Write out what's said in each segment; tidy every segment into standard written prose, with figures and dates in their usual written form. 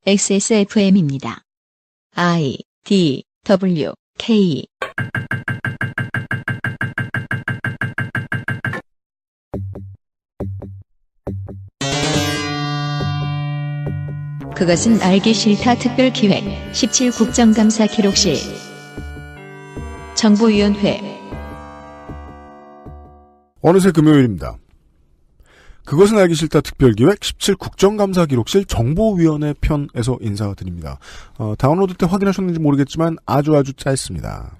XSFM입니다. I, D, W, K. 그것은 알기 싫다 특별기획 17 국정감사 기록실 정보위원회. 어느새 금요일입니다. 그것은 알기 싫다 특별기획 17 국정감사 기록실 정보위원회 편에서 인사드립니다. 다운로드 때 확인하셨는지 모르겠지만 아주 짧습니다.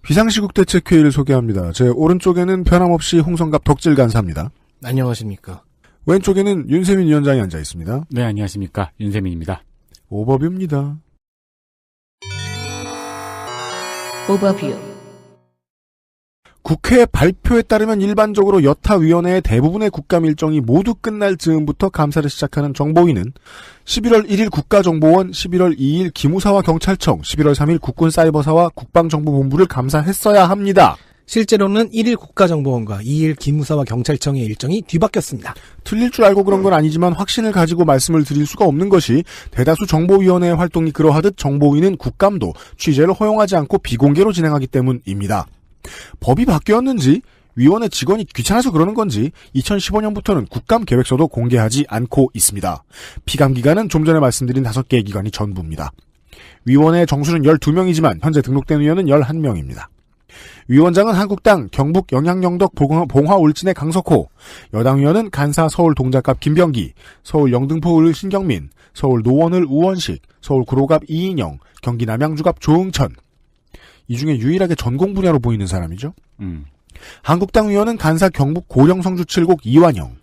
비상시국 대책회의를 소개합니다. 제 오른쪽에는 변함없이 홍성갑 덕질 간사입니다. 안녕하십니까. 왼쪽에는 윤세민 위원장이 앉아 있습니다. 네, 안녕하십니까. 윤세민입니다. 오버뷰입니다. 오버뷰. 국회 발표에 따르면 일반적으로 여타위원회의 대부분의 국감 일정이 모두 끝날 즈음부터 감사를 시작하는 정보위는 11월 1일 국가정보원, 11월 2일 기무사와 경찰청, 11월 3일 국군사이버사와 국방정보본부를 감사했어야 합니다. 실제로는 1일 국가정보원과 2일 기무사와 경찰청의 일정이 뒤바뀌었습니다. 틀릴 줄 알고 그런 건 아니지만 확신을 가지고 말씀을 드릴 수가 없는 것이 대다수 정보위원회의 활동이 그러하듯 정보위는 국감도 취재를 허용하지 않고 비공개로 진행하기 때문입니다. 법이 바뀌었는지 위원회 직원이 귀찮아서 그러는 건지 2015년부터는 국감 계획서도 공개하지 않고 있습니다. 피감 기관은 좀 전에 말씀드린 5개의 기관이 전부입니다. 위원회 정수는 12명이지만 현재 등록된 위원은 11명입니다. 위원장은 한국당 경북 영양영덕 봉화 울진의 강석호, 여당 위원은 간사 서울 동작갑 김병기, 서울 영등포 을 신경민, 서울 노원을 우원식, 서울 구로갑 이인영, 경기 남양주갑 조응천. 이 중에 유일하게 전공 분야로 보이는 사람이죠. 한국당 위원은 간사 경북 고령성주 칠곡 이완영.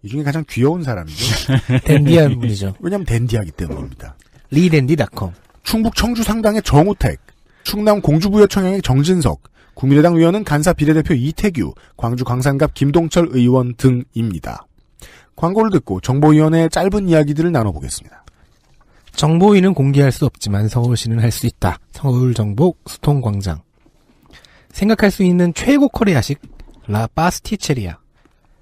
이 중에 가장 귀여운 사람이죠. 댄디한 분이죠. 왜냐하면 댄디하기 때문입니다. 리댄디닷컴. 충북 청주 상당의 정우택, 충남 공주부여청의 정진석, 국민의당 위원은 간사 비례대표 이태규, 광주 광산갑 김동철 의원 등입니다. 광고를 듣고 정보위원회의 짧은 이야기들을 나눠보겠습니다. 정보위는 공개할 수 없지만 서울시는 할 수 있다. 서울정복 수통광장. 생각할 수 있는 최고 코레아식 라 파스티체리아.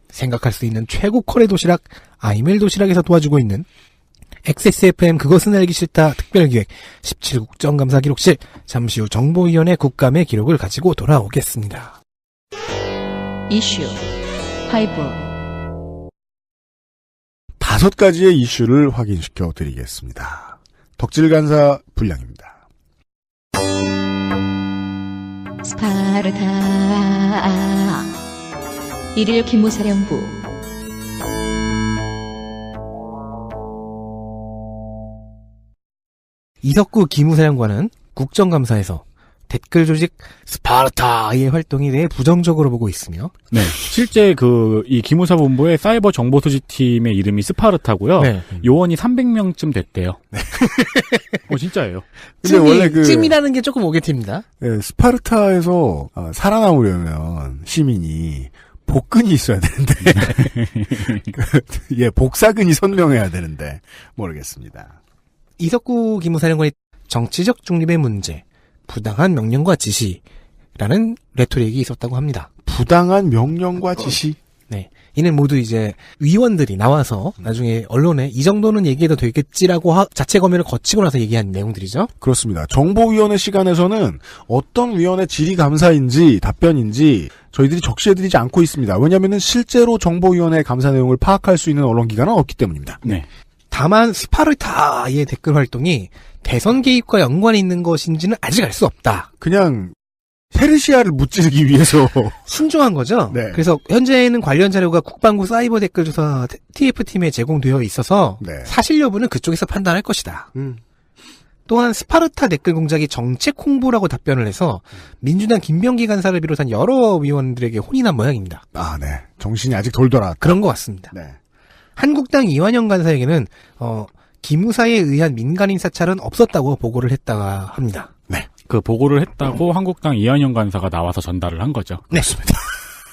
생각할 수 있는 최고 코레 도시락 아이멜 도시락에서 도와주고 있는 XSFM 그것은 알기 싫다 특별기획 17 국정감사 기록실. 잠시 후 정보위원회 국감의 기록을 가지고 돌아오겠습니다. 이슈 5. 5가지의 이슈를 확인시켜 드리겠습니다. 덕질 간사 분량입니다. 스파르타 1일 기무사령부. 이석구 기무사령관은 국정감사에서 댓글 조직 스파르타의 활동에 대해 부정적으로 보고 있으며, 네. 실제 이 기무사 본부의 사이버 정보 수집팀의 이름이 스파르타고요. 네. 요원이 300명쯤 됐대요. 네. 진짜예요. 근데 원래 찜이라는 게 조금 오게트입니다. 네, 스파르타에서 살아남으려면 시민이 복근이 있어야 되는데, 복사근이 선명해야 되는데 모르겠습니다. 이석구 기무사령관의 정치적 중립의 문제, 부당한 명령과 지시라는 레토릭이 있었다고 합니다. 부당한 명령과 지시? 네. 이는 모두 이제 위원들이 나와서 나중에 언론에 이 정도는 얘기해도 되겠지라고 자체 검열을 거치고 나서 얘기한 내용들이죠. 그렇습니다. 정보위원회 시간에서는 어떤 위원회 질의감사인지 답변인지 저희들이 적시해드리지 않고 있습니다. 왜냐하면 실제로 정보위원회 감사 내용을 파악할 수 있는 언론기관은 없기 때문입니다. 네. 다만 스파르타의 댓글 활동이 대선 개입과 연관이 있는 것인지는 아직 알 수 없다. 그냥 헤르시아를 무찌르기 위해서 순종한 거죠. 네. 그래서 현재는 관련 자료가 국방부 사이버 댓글 조사 TF팀에 제공되어 있어서 네. 사실 여부는 그쪽에서 판단할 것이다. 또한 스파르타 댓글 공작이 정책 홍보라고 답변을 해서 민주당 김병기 간사를 비롯한 여러 위원들에게 혼이 난 모양입니다. 아, 네. 정신이 아직 덜 돌아왔다. 그런 것 같습니다. 네. 한국당 이완영 간사에게는 기무사에 의한 민간인 사찰은 없었다고 보고를 했다가 합니다. 네. 그 보고를 했다고 한국당 이완영 간사가 나와서 전달을 한 거죠. 네. 그렇습니다.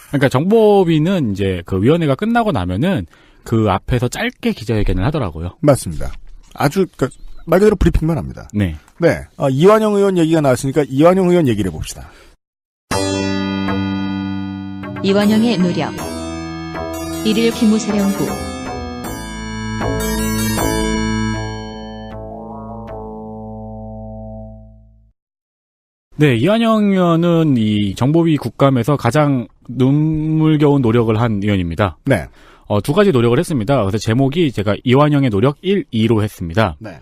그러니까 정보위는 이제 그 위원회가 끝나고 나면은 그 앞에서 짧게 기자회견을 하더라고요. 맞습니다. 아주 말 그대로 브리핑만 합니다. 네. 네. 이완영 의원 얘기가 나왔으니까 이완영 의원 얘기를 해봅시다. 이완영의 노력 1일 기무사령부. 네, 이완영 의원은 이 정보위 국감에서 가장 눈물겨운 노력을 한 의원입니다. 네. 두 가지 노력을 했습니다. 그래서 제목이 제가 이완영의 노력 1, 2로 했습니다. 네.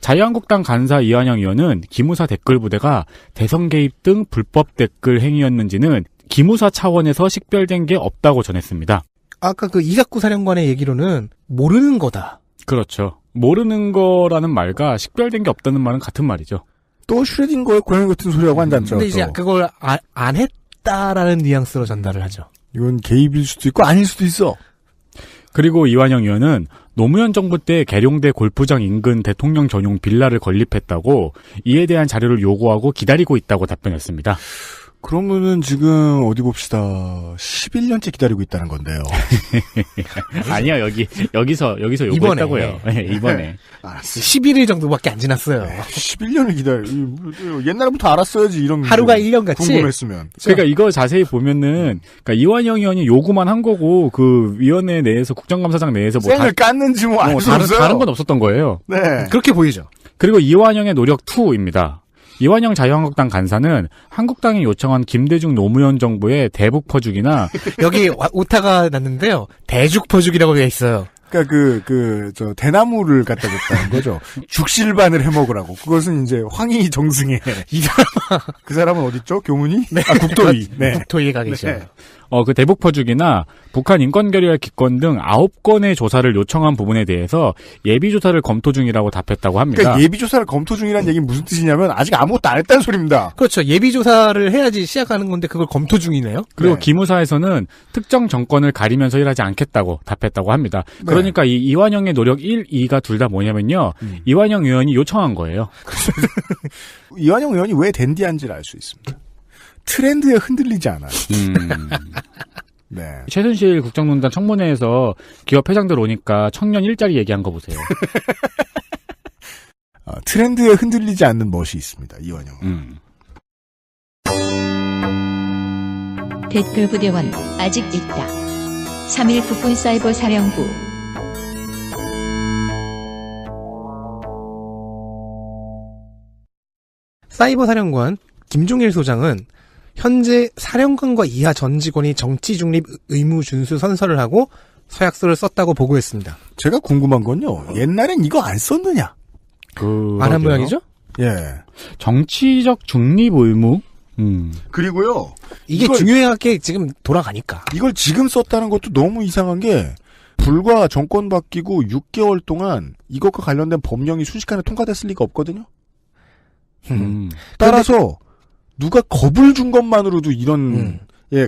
자유한국당 간사 이완영 의원은 기무사 댓글 부대가 대선 개입 등 불법 댓글 행위였는지는 기무사 차원에서 식별된 게 없다고 전했습니다. 아까 그 이삭구 사령관의 얘기로는 모르는 거다. 그렇죠. 모르는 거라는 말과 식별된 게 없다는 말은 같은 말이죠. 또 슈레딩거의 고양이 같은 소리하고 한다죠. 근데 이제 그걸 안 했다라는 뉘앙스로 전달을 하죠. 이건 개입일 수도 있고 아닐 수도 있어. 그리고 이완영 의원은 노무현 정부 때 계룡대 골프장 인근 대통령 전용 빌라를 건립했다고 이에 대한 자료를 요구하고 기다리고 있다고 답변했습니다. 그러면은 지금 어디 봅시다. 11년째 기다리고 있다는 건데요. 아니요, 여기서 요구했다고요. 네, 이번에. 알았어. 11일 정도밖에 안 지났어요. 11년을 기다려. 옛날부터 알았어야지 이런. 하루가 1년 같이. 궁금했으면. 그러니까 이거 자세히 보면은 그러니까 이완영 의원이 요구만 한 거고 그 위원회 내에서 국정감사장 내에서 뭐 쌩을 깠는지 뭐 알 수 없어요. 다른 건 없었던 거예요. 네. 그렇게 보이죠. 그리고 이완영의 노력 2입니다. 이완영 자유한국당 간사는 한국당이 요청한 김대중 노무현 정부의 대북 퍼주기나 여기 오타가 났는데요. 대죽 퍼주기라고 되어 있어요. 그러니까 저 대나무를 갖다 줬다는 거죠. 죽실반을 해먹으라고. 그것은 이제 황희 정승의 이 사람 그 사람은 어딨죠? 교문이? 네. 국토위. 네. 국토위에 가 계셔요. 네. 그 대북 퍼주기나 북한 인권결의회 기권 등 9건의 조사를 요청한 부분에 대해서 예비조사를 검토 중이라고 답했다고 합니다. 그러니까 예비조사를 검토 중이라는 얘기는 무슨 뜻이냐면 아직 아무것도 안 했다는 소리입니다. 그렇죠. 예비조사를 해야지 시작하는 건데 그걸 검토 중이네요. 그리고 네. 기무사에서는 특정 정권을 가리면서 일하지 않겠다고 답했다고 합니다. 네. 그러니까 이 이완영의 노력 1, 2가 둘 다 뭐냐면요. 이완영 의원이 요청한 거예요. 이완영 의원이 왜 댄디한지를 알 수 있습니다. 트렌드에 흔들리지 않아요. 네. 최순실 국정농단 청문회에서 기업 회장들 오니까 청년 일자리 얘기한 거 보세요. 트렌드에 흔들리지 않는 멋이 있습니다. 이완영. 댓글 부대원 아직 있다. 3일 국군 사이버 사령부. 사이버 사령관 김종일 소장은 현재 사령관과 이하 전 직원이 정치 중립 의무 준수 선서를 하고 서약서를 썼다고 보고했습니다. 제가 궁금한 건요. 옛날엔 이거 안 썼느냐? 안 한 모양이죠? 예. 정치적 중립 의무? 그리고요. 이게 이걸- 중요하게 지금 돌아가니까. 이걸 지금 썼다는 것도 너무 이상한 게 불과 정권 바뀌고 6개월 동안 이것과 관련된 법령이 순식간에 통과됐을 리가 없거든요. 따라서 누가 겁을 준 것만으로도 이런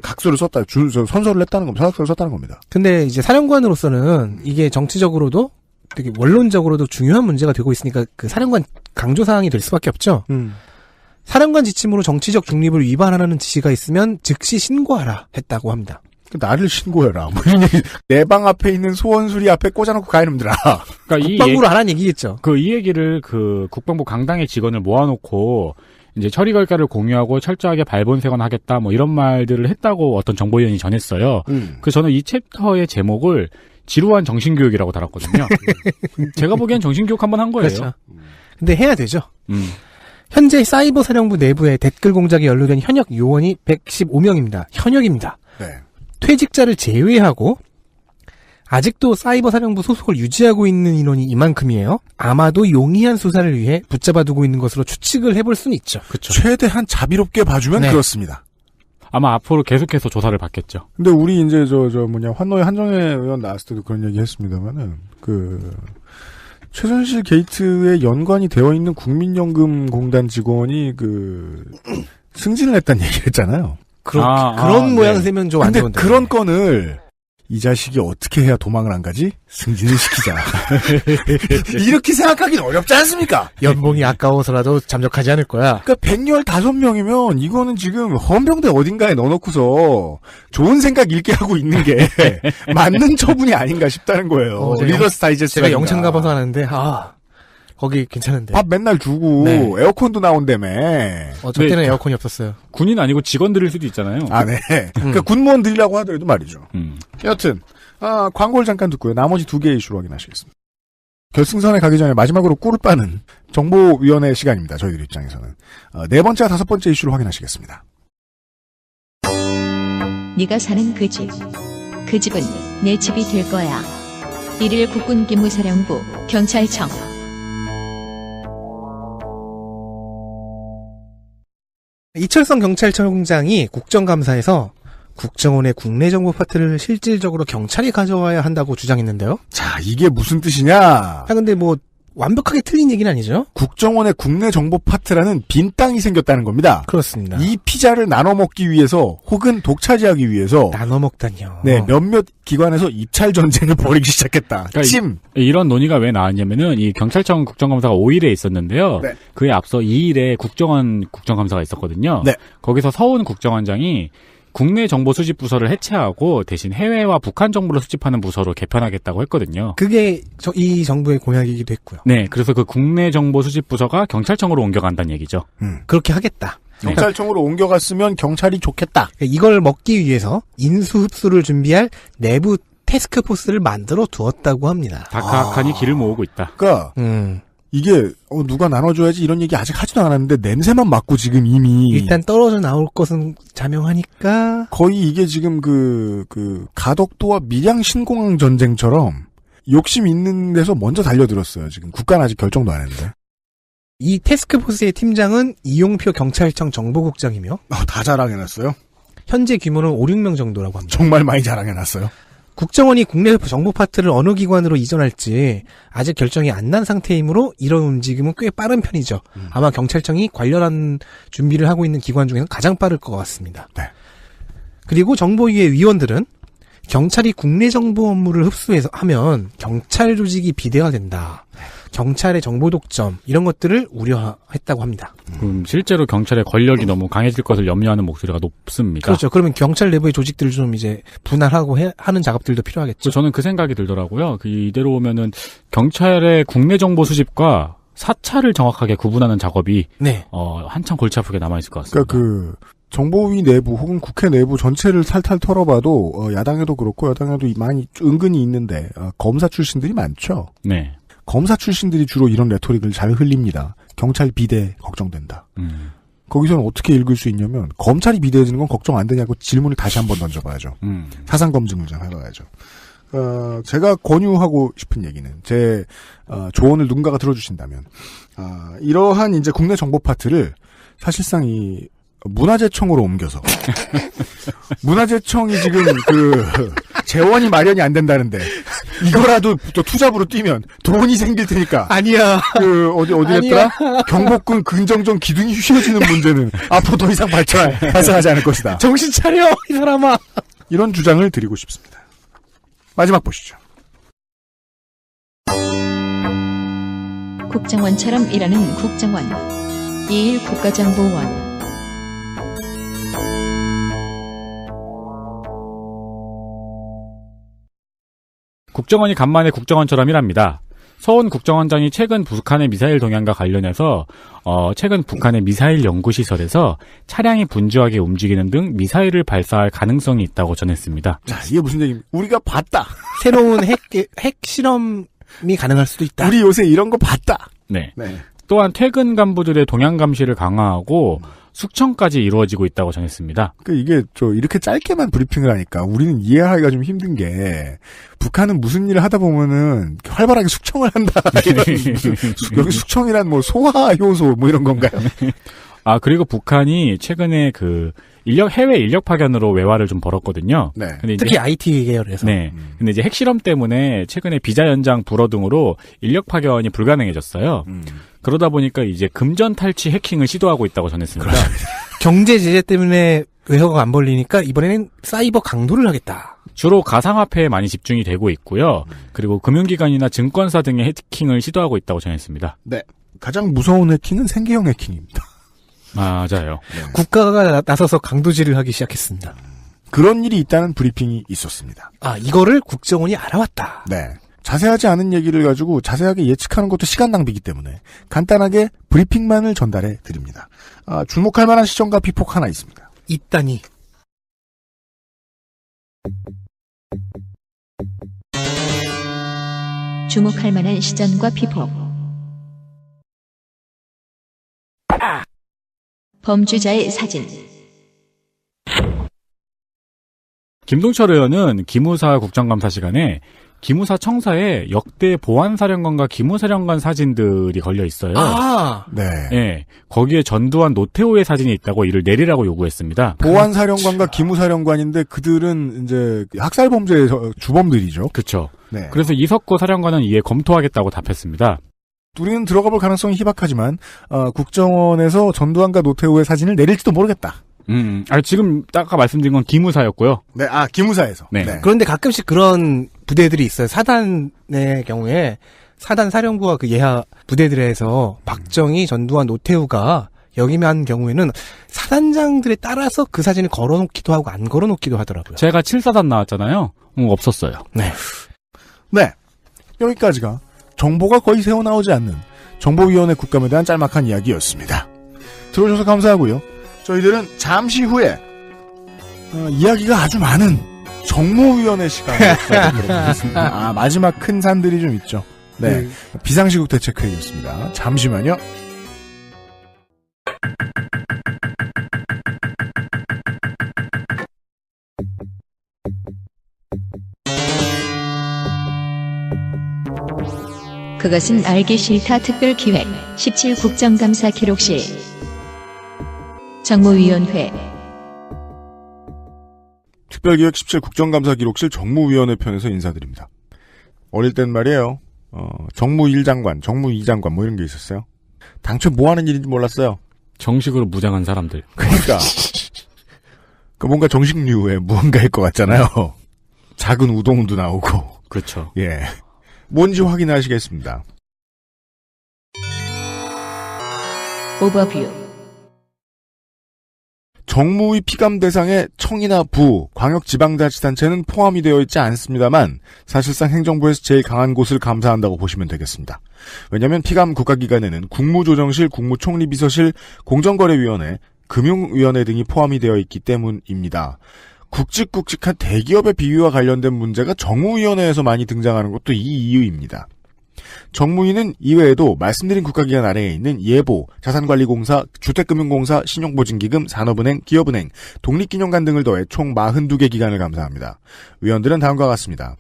각서를 썼다, 선서를 했다는 겁니다. 서약서를 썼다는 겁니다. 근데 이제 사령관으로서는 이게 정치적으로도 되게 원론적으로도 중요한 문제가 되고 있으니까 그 사령관 강조사항이 될 수밖에 없죠. 사령관 지침으로 정치적 중립을 위반하는 지시가 있으면 즉시 신고하라 했다고 합니다. 나를 신고해라. 내 방 앞에 있는 소원수리 앞에 꽂아놓고 가 이놈들아. 그러니까 국방부로 하라는 얘기겠죠. 이 얘기를 국방부 강당의 직원을 모아놓고 이제 처리 결과를 공유하고 철저하게 발본색원하겠다 뭐 이런 말들을 했다고 어떤 정보위원이 전했어요. 저는 이 챕터의 제목을 지루한 정신교육이라고 달았거든요. 제가 보기엔 정신교육 한번 한 거예요. 그렇죠. 근데 해야 되죠. 현재 사이버 사령부 내부에 댓글 공작에 연루된 현역 요원이 115명입니다. 현역입니다. 네. 퇴직자를 제외하고 아직도 사이버 사령부 소속을 유지하고 있는 인원이 이만큼이에요. 아마도 용이한 수사를 위해 붙잡아두고 있는 것으로 추측을 해볼 수는 있죠. 그렇죠. 최대한 자비롭게 봐주면 네. 그렇습니다. 아마 앞으로 계속해서 조사를 받겠죠. 근데 우리 이제 환노의 한정혜 의원 나왔을 때도 그런 얘기 했습니다만은 최순실 게이트에 연관이 되어 있는 국민연금공단 직원이 승진을 했다는 얘기를 했잖아요. 그런 모양새면 좀 안 근데 좋은데. 그런 건을 이 자식이 어떻게 해야 도망을 안 가지? 승진을 시키자. 이렇게 생각하기는 어렵지 않습니까? 연봉이 아까워서라도 잠적하지 않을 거야. 그러니까 115명이면 이거는 지금 헌병대 어딘가에 넣어놓고서 좋은 생각 읽게 하고 있는 게 맞는 처분이 아닌가 싶다는 거예요. 리더스 다이제스트. 제가 영창 가봐서 하는데 거기 괜찮은데. 밥 맨날 주고 네. 에어컨도 나온다며. 저 때는 에어컨이 없었어요. 군인 아니고 직원들일 수도 있잖아요. 네. 그러니까 군무원들이라고 하더라도 말이죠. 여튼 광고를 잠깐 듣고요. 나머지 2개의 이슈로 확인하시겠습니다. 결승선에 가기 전에 마지막으로 꿀을 빠는 정보위원회 시간입니다. 저희들 입장에서는. 네 번째와 다섯 번째 이슈를 확인하시겠습니다. 네가 사는 그 집. 그 집은 내 집이 될 거야. 1일 국군기무사령부 경찰청. 이철성 경찰청장이 국정감사에서 국정원의 국내 정보 파트를 실질적으로 경찰이 가져와야 한다고 주장했는데요. 자, 이게 무슨 뜻이냐? 근데 뭐 완벽하게 틀린 얘기는 아니죠? 국정원의 국내 정보 파트라는 빈 땅이 생겼다는 겁니다. 그렇습니다. 이 피자를 나눠 먹기 위해서 혹은 독차지하기 위해서 나눠 먹다니요. 네, 몇몇 기관에서 입찰 전쟁을 벌이기 시작했다. 그러니까 이런 논의가 왜 나왔냐면은 이 경찰청 국정감사가 5일에 있었는데요. 네. 그에 앞서 2일에 국정원 국정감사가 있었거든요. 네. 거기서 서훈 국정원장이 국내 정보 수집 부서를 해체하고 대신 해외와 북한 정보를 수집하는 부서로 개편하겠다고 했거든요. 그게 이 정부의 공약이기도 했고요. 네, 그래서 그 국내 정보 수집 부서가 경찰청으로 옮겨간다는 얘기죠. 그렇게 하겠다. 경찰청으로 옮겨갔으면 경찰이 좋겠다. 이걸 먹기 위해서 인수흡수를 준비할 내부 태스크포스를 만들어 두었다고 합니다. 다카칸이 길을 모으고 있다. 그러니까 이게 누가 나눠줘야지 이런 얘기 아직 하지도 않았는데 냄새만 맡고 지금 이미 일단 떨어져 나올 것은 자명하니까 거의 이게 지금 그 가덕도와 밀양 신공항 전쟁처럼 욕심 있는 데서 먼저 달려들었어요. 지금 국가는 아직 결정도 안 했는데. 이 태스크포스의 팀장은 이용표 경찰청 정보국장이며 다 자랑해놨어요. 현재 규모는 5, 6명 정도라고 합니다. 정말 많이 자랑해놨어요. 국정원이 국내 정보 파트를 어느 기관으로 이전할지 아직 결정이 안 난 상태이므로 이런 움직임은 꽤 빠른 편이죠. 아마 경찰청이 관련한 준비를 하고 있는 기관 중에는 가장 빠를 것 같습니다. 네. 그리고 정보위의 위원들은 경찰이 국내 정보 업무를 흡수해서 하면 경찰 조직이 비대화된다. 경찰의 정보 독점 이런 것들을 우려했다고 합니다. 실제로 경찰의 권력이 너무 강해질 것을 염려하는 목소리가 높습니다. 그렇죠. 그러면 경찰 내부의 조직들을 좀 이제 분할하고 하는 작업들도 필요하겠죠. 저는 그 생각이 들더라고요. 이대로 보면은 경찰의 국내 정보 수집과 사찰을 정확하게 구분하는 작업이 네. 한참 골치 아프게 남아 있을 것 같습니다. 그러니까 정보위 내부 혹은 국회 내부 전체를 탈탈 털어봐도 야당에도 그렇고 여당에도 많이 은근히 있는데 검사 출신들이 많죠. 네. 검사 출신들이 주로 이런 레토릭을 잘 흘립니다. 경찰 비대 걱정된다. 거기서는 어떻게 읽을 수 있냐면 검찰이 비대해지는 건 걱정 안 되냐고 질문을 다시 한번 던져봐야죠. 사상 검증을 좀 해봐야죠. 제가 권유하고 싶은 얘기는 제 조언을 누군가가 들어주신다면 이러한 이제 국내 정보 파트를 사실상 이 문화재청으로 옮겨서 문화재청이 지금 재원이 마련이 안 된다는데 이거라도 또 투잡으로 뛰면 돈이 생길 테니까 아니야. 어디였더라? 경복궁 근정전 기둥이 휘어지는 문제는 앞으로 더 이상 발생하지 않을 것이다. 정신 차려 이 사람아. 이런 주장을 드리고 싶습니다. 마지막 보시죠. 국정원처럼 일하는 국정원. 2일 국가정보원. 국정원이 간만에 국정원처럼 일합니다. 서훈 국정원장이 최근 북한의 미사일 동향과 관련해서 최근 북한의 미사일 연구시설에서 차량이 분주하게 움직이는 등 미사일을 발사할 가능성이 있다고 전했습니다. 자, 이게 무슨 얘기입니까? 우리가 봤다. 새로운 핵 실험이 가능할 수도 있다. 우리 요새 이런 거 봤다. 네. 또한 퇴근 간부들의 동향 감시를 강화하고 숙청까지 이루어지고 있다고 전했습니다. 이게 이렇게 짧게만 브리핑을 하니까 우리는 이해하기가 좀 힘든 게 북한은 무슨 일을 하다 보면은 활발하게 숙청을 한다. 여기 숙청이란 소화 효소 이런 건가요? 그리고 북한이 최근에 해외 인력 파견으로 외화를 좀 벌었거든요. 네. 근데 특히 IT 계열에서. 네. 근데 이제 핵실험 때문에 최근에 비자 연장 불허 등으로 인력 파견이 불가능해졌어요. 그러다 보니까 이제 금전 탈취 해킹을 시도하고 있다고 전했습니다. 경제 제재 때문에 외화가 안 벌리니까 이번에는 사이버 강도를 하겠다. 주로 가상화폐에 많이 집중이 되고 있고요. 그리고 금융기관이나 증권사 등의 해킹을 시도하고 있다고 전했습니다. 네. 가장 무서운 해킹은 생계형 해킹입니다. 맞아요. 네. 국가가 나서서 강도질을 하기 시작했습니다. 그런 일이 있다는 브리핑이 있었습니다. 이거를 국정원이 알아왔다. 네. 자세하지 않은 얘기를 가지고 자세하게 예측하는 것도 시간 낭비이기 때문에 간단하게 브리핑만을 전달해 드립니다. 주목할 만한 시점과 비폭 하나 있습니다. 있다니. 주목할 만한 시전과 피폭. 범죄자의 사진. 김동철 의원은 기무사 국정감사 시간에 기무사 청사에 역대 보안사령관과 기무사령관 사진들이 걸려 있어요. 네. 네, 거기에 전두환 노태우의 사진이 있다고 이를 내리라고 요구했습니다. 보안사령관과 기무사령관인데 그들은 이제 학살범죄의 주범들이죠. 그렇죠. 네. 그래서 이석호 사령관은 이에 검토하겠다고 답했습니다. 우리는 들어가 볼 가능성이 희박하지만 국정원에서 전두환과 노태우의 사진을 내릴지도 모르겠다. 지금 아까 말씀드린 건 기무사였고요. 네, 기무사에서. 네. 네. 그런데 가끔씩 그런 부대들이 있어요. 사단의 경우에 사단 사령부와 그 예하 부대들에서 박정희, 전두환, 노태우가 역임한 경우에는 사단장들에 따라서 그 사진을 걸어놓기도 하고 안 걸어놓기도 하더라고요. 제가 7사단 나왔잖아요. 없었어요. 네. 네. 여기까지가 정보가 거의 새어나오지 않는 정보위원회 국감에 대한 짤막한 이야기였습니다. 들어주셔서 감사하고요. 저희들은 잠시 후에 이야기가 아주 많은 정무위원회 시간을 들어보겠습니다. 마지막 큰 산들이 좀 있죠. 네. 비상시국 대책회의였습니다. 잠시만요. 그것은 알기 싫다 특별기획 17 국정감사 기록실. 정무위원회. 특별기획 17 국정감사 기록실 정무위원회 편에서 인사드립니다. 어릴 땐 말이에요. 정무 1장관, 정무 2장관 뭐 이런 게 있었어요. 당초 뭐 하는 일인지 몰랐어요. 정식으로 무장한 사람들. 그러니까. 뭔가 정식류의 무언가일 것 같잖아요. 작은 우동도 나오고. 그렇죠. 예. 뭔지 확인하시겠습니다. 오버뷰. 정무위 피감 대상에 청이나 부, 광역지방자치단체는 포함이 되어 있지 않습니다만 사실상 행정부에서 제일 강한 곳을 감사한다고 보시면 되겠습니다. 왜냐하면 피감 국가기관에는 국무조정실, 국무총리비서실, 공정거래위원회, 금융위원회 등이 포함이 되어 있기 때문입니다. 굵직굵직한 대기업의 비위와 관련된 문제가 정무위원회에서 많이 등장하는 것도 이 이유입니다. 정무위는 이외에도 말씀드린 국가기관 아래에 있는 예보, 자산관리공사, 주택금융공사, 신용보증기금, 산업은행, 기업은행, 독립기념관 등을 더해 총 42개 기관을 감사합니다. 위원들은 다음과 같습니다.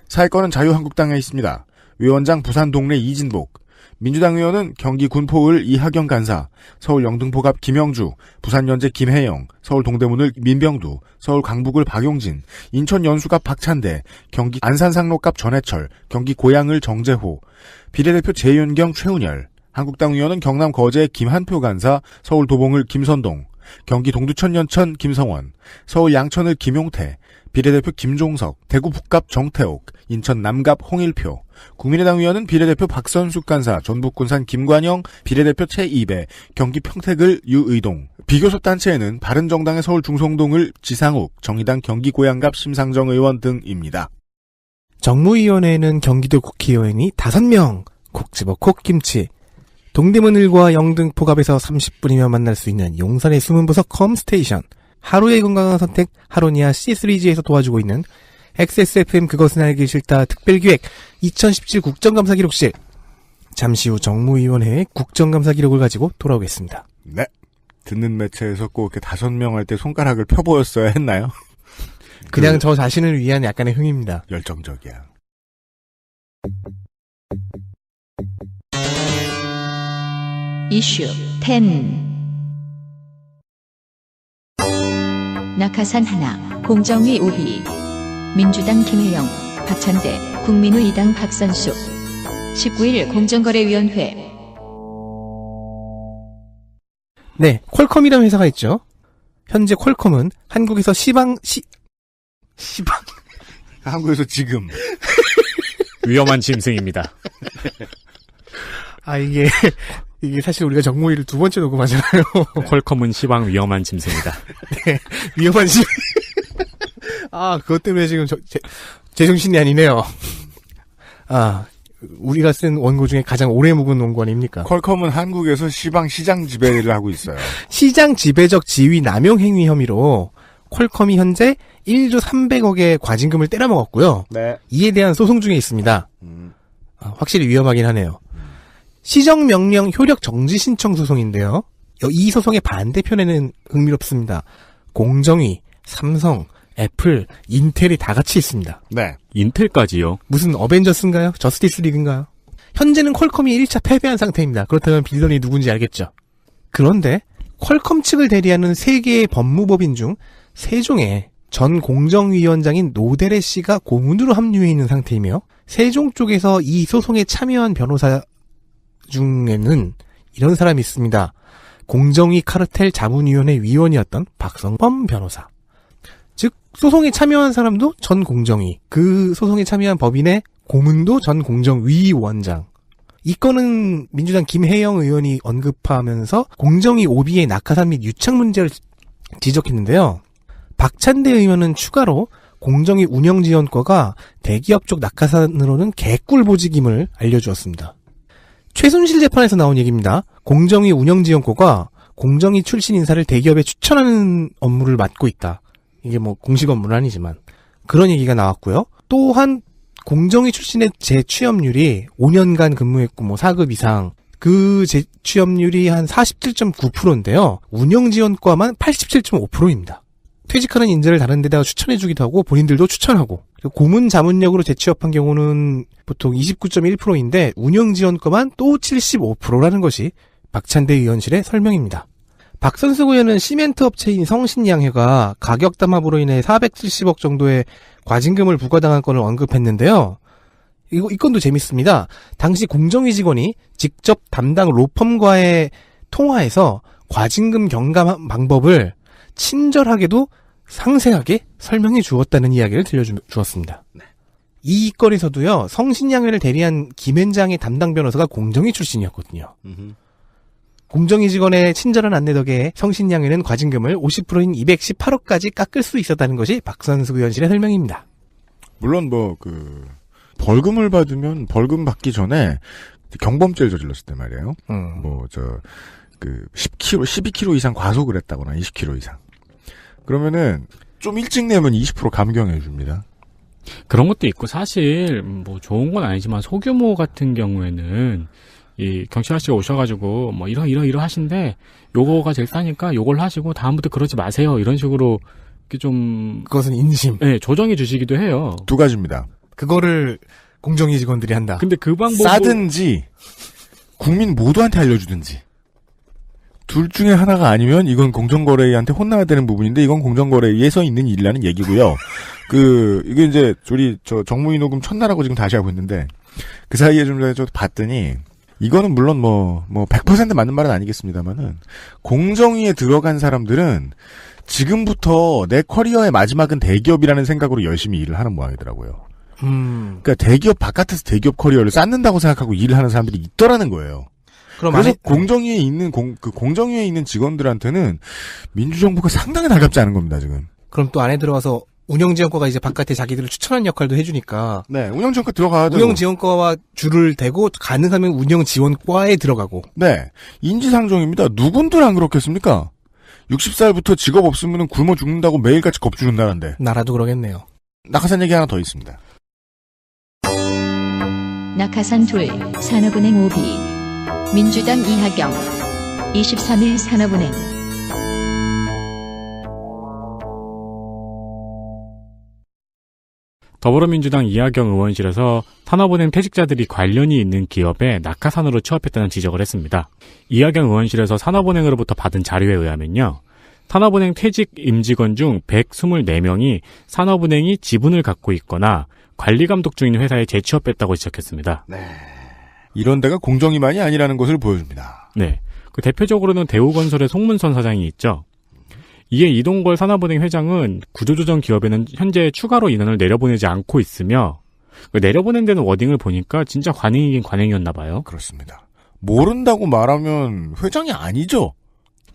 사회권은 자유한국당에 있습니다. 위원장 부산 동래 이진복, 민주당 의원은 경기 군포을 이하경 간사, 서울 영등포갑 김영주, 부산 연제 김혜영, 서울 동대문을 민병두, 서울 강북을 박용진, 인천 연수갑 박찬대, 경기 안산상로갑 전해철, 경기 고양을 정재호, 비례대표 재윤경 최운열, 한국당 의원은 경남 거제 김한표 간사, 서울 도봉을 김선동, 경기 동두천 연천 김성원, 서울 양천을 김용태, 비례대표 김종석, 대구 북갑 정태옥, 인천 남갑 홍일표, 국민의당 의원은 비례대표 박선숙 간사, 전북군산 김관영, 비례대표 최이배, 경기 평택을 유의동, 비교섭 단체에는 바른정당의 서울 중성동을 지상욱, 정의당 경기 고양갑 심상정 의원 등입니다. 정무위원회에는 경기도 국회의원이 5명, 콕 집어 콕김치, 동대문 을과 영등포갑에서 30분이면 만날 수 있는 용산의 숨은 부석 컴스테이션, 하루의 건강한 선택 하로니아 C3G에서 도와주고 있는 XSFM 그것은 알기 싫다 특별기획 2017 국정감사 기록실. 잠시 후 정무위원회의 국정감사 기록을 가지고 돌아오겠습니다. 네. 듣는 매체에서 꼭 이렇게 5명 할 때 손가락을 펴보였어야 했나요? 그냥 저 자신을 위한 약간의 흥입니다. 열정적이야. 이슈 10. 낙하산 하나, 공정위 오비, 민주당 김혜영, 박찬대, 국민의당 박선숙. 19일 공정거래위원회. 네, 퀄컴이라는 회사가 있죠. 현재 퀄컴은 한국에서 한국에서 지금 위험한 짐승입니다. 이게 사실 우리가 정모의를 2번째 녹음하잖아요. 퀄컴은 시방 위험한 짐승이다. 네, 위험한 짐. 그것 때문에 지금 제정신이 아니네요. 우리가 쓴 원고 중에 가장 오래 묵은 원고 아닙니까? 퀄컴은 한국에서 시장 지배를 하고 있어요. 시장 지배적 지위 남용 행위 혐의로 퀄컴이 현재 1조 300억의 과징금을 때려먹었고요. 네. 이에 대한 소송 중에 있습니다. 확실히 위험하긴 하네요. 시정명령 효력 정지 신청 소송인데요. 이 소송의 반대편에는 흥미롭습니다. 공정위, 삼성, 애플, 인텔이 다 같이 있습니다. 네. 인텔까지요? 무슨 어벤져스인가요? 저스티스 리그인가요? 현재는 퀄컴이 1차 패배한 상태입니다. 그렇다면 빌런이 누군지 알겠죠? 그런데 퀄컴 측을 대리하는 세 개의 법무법인 중 세종의 전 공정위원장인 노데레 씨가 고문으로 합류해 있는 상태이며 세종 쪽에서 이 소송에 참여한 변호사 중에는 이런 사람이 있습니다. 공정위 카르텔 자문위원회 위원이었던 박성범 변호사. 즉 소송에 참여한 사람도 전 공정위, 그 소송에 참여한 법인의 고문도 전 공정위원장. 이 건은 민주당 김혜영 의원이 언급하면서 공정위 오비의 낙하산 및 유착 문제를 지적했는데요. 박찬대 의원은 추가로 공정위 운영지원과가 대기업 쪽 낙하산으로는 개꿀보직임을 알려주었습니다. 최순실 재판에서 나온 얘기입니다. 공정위 운영지원과가 공정위 출신 인사를 대기업에 추천하는 업무를 맡고 있다. 이게 뭐 공식 업무는 아니지만 그런 얘기가 나왔고요. 또한 공정위 출신의 재취업률이 5년간 근무했고 뭐 4급 이상 그 재취업률이 한 47.9%인데요. 운영지원과만 87.5%입니다. 퇴직하는 인재를 다른 데다가 추천해주기도 하고 본인들도 추천하고 고문 자문력으로 재취업한 경우는 보통 29.1%인데 운영지원과만 또 75%라는 것이 박찬대 의원실의 설명입니다. 박선숙 의원은 시멘트 업체인 성신양해가 가격 담합으로 인해 470억 정도의 과징금을 부과당한 건을 언급했는데요. 이 건도 재밌습니다. 당시 공정위 직원이 직접 담당 로펌과의 통화에서 과징금 경감 방법을 친절하게도 상세하게 설명해 주었다는 이야기를 들려주었습니다. 이 건에서도요, 성신양회를 대리한 김현장의 담당 변호사가 공정위 출신이었거든요. 공정위 직원의 친절한 안내 덕에 성신양회는 과징금을 50%인 218억까지 깎을 수 있었다는 것이 박선숙 의원실의 설명입니다. 물론 벌금을 받으면 벌금 받기 전에 경범죄를 저질렀을 때 말이에요. 10kg, 12kg 이상 과속을 했다거나 20kg 이상. 그러면은 좀 일찍 내면 20% 감경해 줍니다. 그런 것도 있고 사실 뭐 좋은 건 아니지만 소규모 같은 경우에는 이 경찰 아저씨가 오셔가지고 뭐 이러 하신데 요거가 제일 싸니까 요걸 하시고 다음부터 그러지 마세요 이런 식으로 이렇게 좀 그것은 인심. 네, 조정해 주시기도 해요. 두 가지입니다. 그거를 공정위 직원들이 한다. 근데 그 방법은 싸든지 국민 모두한테 알려주든지 둘 중에 하나가 아니면 이건 공정거래위한테 혼나야 되는 부분인데 이건 공정거래위에서 있는 일이라는 얘기고요. 이게 이제 저 정무위 녹음 첫날하고 지금 다시 하고 있는데 그 사이에 좀 전에 저 봤더니 이거는 물론 100% 맞는 말은 아니겠습니다만은 공정위에 들어간 사람들은 지금부터 내 커리어의 마지막은 대기업이라는 생각으로 열심히 일을 하는 모양이더라고요. 그러니까 대기업 바깥에서 대기업 커리어를 쌓는다고 생각하고 일을 하는 사람들이 있더라는 거예요. 그래서 공정위에 있는 공정위에 있는 직원들한테는 민주정부가 상당히 달갑지 않은 겁니다 지금. 그럼 또 안에 들어가서 운영지원과가 이제 바깥에 자기들을 추천하는 역할도 해주니까. 네, 운영지원과 들어가야 되고. 운영지원과와 줄을 대고 가능하면 운영지원과에 들어가고. 네, 인지상정입니다. 누군들 안 그렇겠습니까? 60살부터 직업 없으면 굶어 죽는다고 매일같이 겁주는 나라인데. 나라도 그러겠네요. 낙하산 얘기 하나 더 있습니다. 낙하산 2 산업은행 오비 민주당 이하경 23일 산업은행 더불어민주당 이하경 의원실에서 산업은행 퇴직자들이 관련이 있는 기업에 낙하산으로 취업했다는 지적을 했습니다. 이하경 의원실에서 산업은행으로부터 받은 자료에 의하면요. 산업은행 퇴직 임직원 중 124명이 산업은행이 지분을 갖고 있거나 관리감독 중인 회사에 재취업했다고 지적했습니다. 네. 이런 데가 공정위만이 아니라는 것을 보여줍니다. 네. 그 대표적으로는 대우건설의 송문선 사장이 있죠. 이에 이동걸 산업은행 회장은 구조조정 기업에는 현재 추가로 인원을 내려보내지 않고 있으며 내려보낸 데는 워딩을 보니까 진짜 관행이긴 관행이었나 봐요. 그렇습니다. 모른다고 말하면 회장이 아니죠.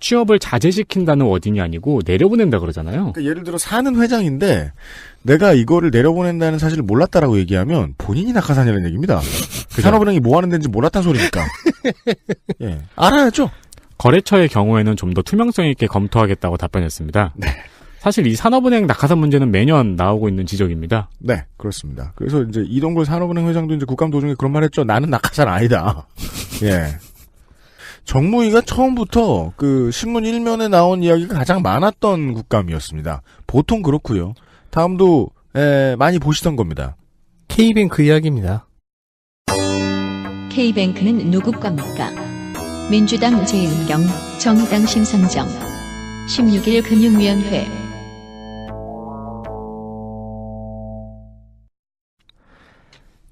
취업을 자제시킨다는 워딩이 아니고 내려보낸다 그러잖아요. 그러니까 예를 들어 사는 회장인데 내가 이거를 내려보낸다는 사실을 몰랐다라고 얘기하면 본인이 낙하산이라는 얘기입니다. 그 산업은행이 뭐 하는 데인지 몰랐다는 소리니까. 예, 알아야죠. 거래처의 경우에는 좀 더 투명성 있게 검토하겠다고 답변했습니다. 네. 사실 이 산업은행 낙하산 문제는 매년 나오고 있는 지적입니다. 네, 그렇습니다. 그래서 이제 이동걸 산업은행 회장도 이제 국감 도중에 그런 말 했죠. 나는 낙하산 아니다. 예. 정무위가 처음부터 그 신문 1면에 나온 이야기가 가장 많았던 국감이었습니다. 보통 그렇고요. 다음도 많이 보시던 겁니다. K뱅크 이야기입니다. K뱅크는 누구 겁니까? 민주당 재은경, 정의당 심상정. 16일 금융위원회.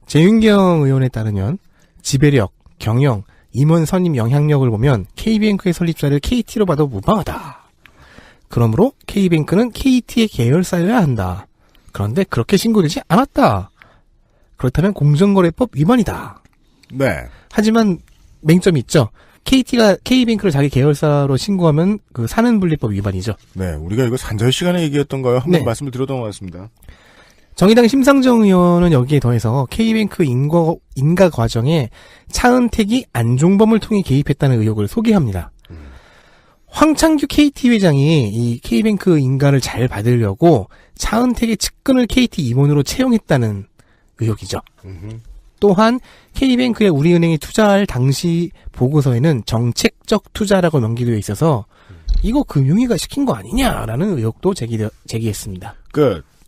재윤경 의원에 따르면 지배력, 경영, 임원 선임 영향력을 보면 K뱅크의 설립자를 KT로 봐도 무방하다. 그러므로 K뱅크는 KT의 계열사여야 한다. 그런데 그렇게 신고되지 않았다. 그렇다면 공정거래법 위반이다. 네. 하지만 맹점이 있죠. KT가 K뱅크를 자기 계열사로 신고하면 그 사는분리법 위반이죠. 네, 우리가 이거 산자유 시간에 얘기했던가요? 한번 네. 말씀을 드려도 고맙습니다. 정의당 심상정 의원은 여기에 더해서 K뱅크 인가 과정에 차은택이 안종범을 통해 개입했다는 의혹을 소개합니다. 황창규 KT 회장이 이 K뱅크 인가를 잘 받으려고 차은택의 측근을 KT 임원으로 채용했다는 의혹이죠. 또한 K뱅크에 우리은행이 투자할 당시 보고서에는 정책적 투자라고 명기되어 있어서 이거 금융위가 시킨 거 아니냐라는 의혹도 제기했습니다.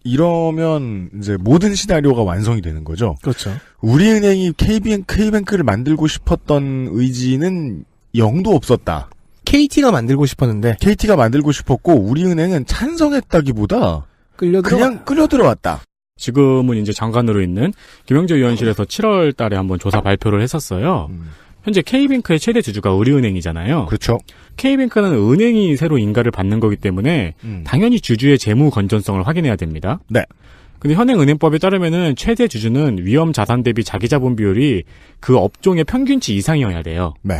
이러면 이제 모든 시나리오가 완성이 되는 거죠. 그렇죠. 우리은행이 K뱅크를 만들고 싶었던 의지는 0도 없었다. KT가 만들고 싶었는데 KT가 만들고 싶었고 우리은행은 찬성했다기보다 그냥 끌려들어왔다. 지금은 이제 장관으로 있는 김영재 의원실에서 7월 달에 한번 조사 발표를 했었어요. 현재 K뱅크의 최대 주주가 우리은행이잖아요. 그렇죠. K뱅크는 은행이 새로 인가를 받는 거기 때문에 당연히 주주의 재무 건전성을 확인해야 됩니다. 네. 근데 현행은행법에 따르면은 최대 주주는 위험 자산 대비 자기 자본 비율이 그 업종의 평균치 이상이어야 돼요. 네.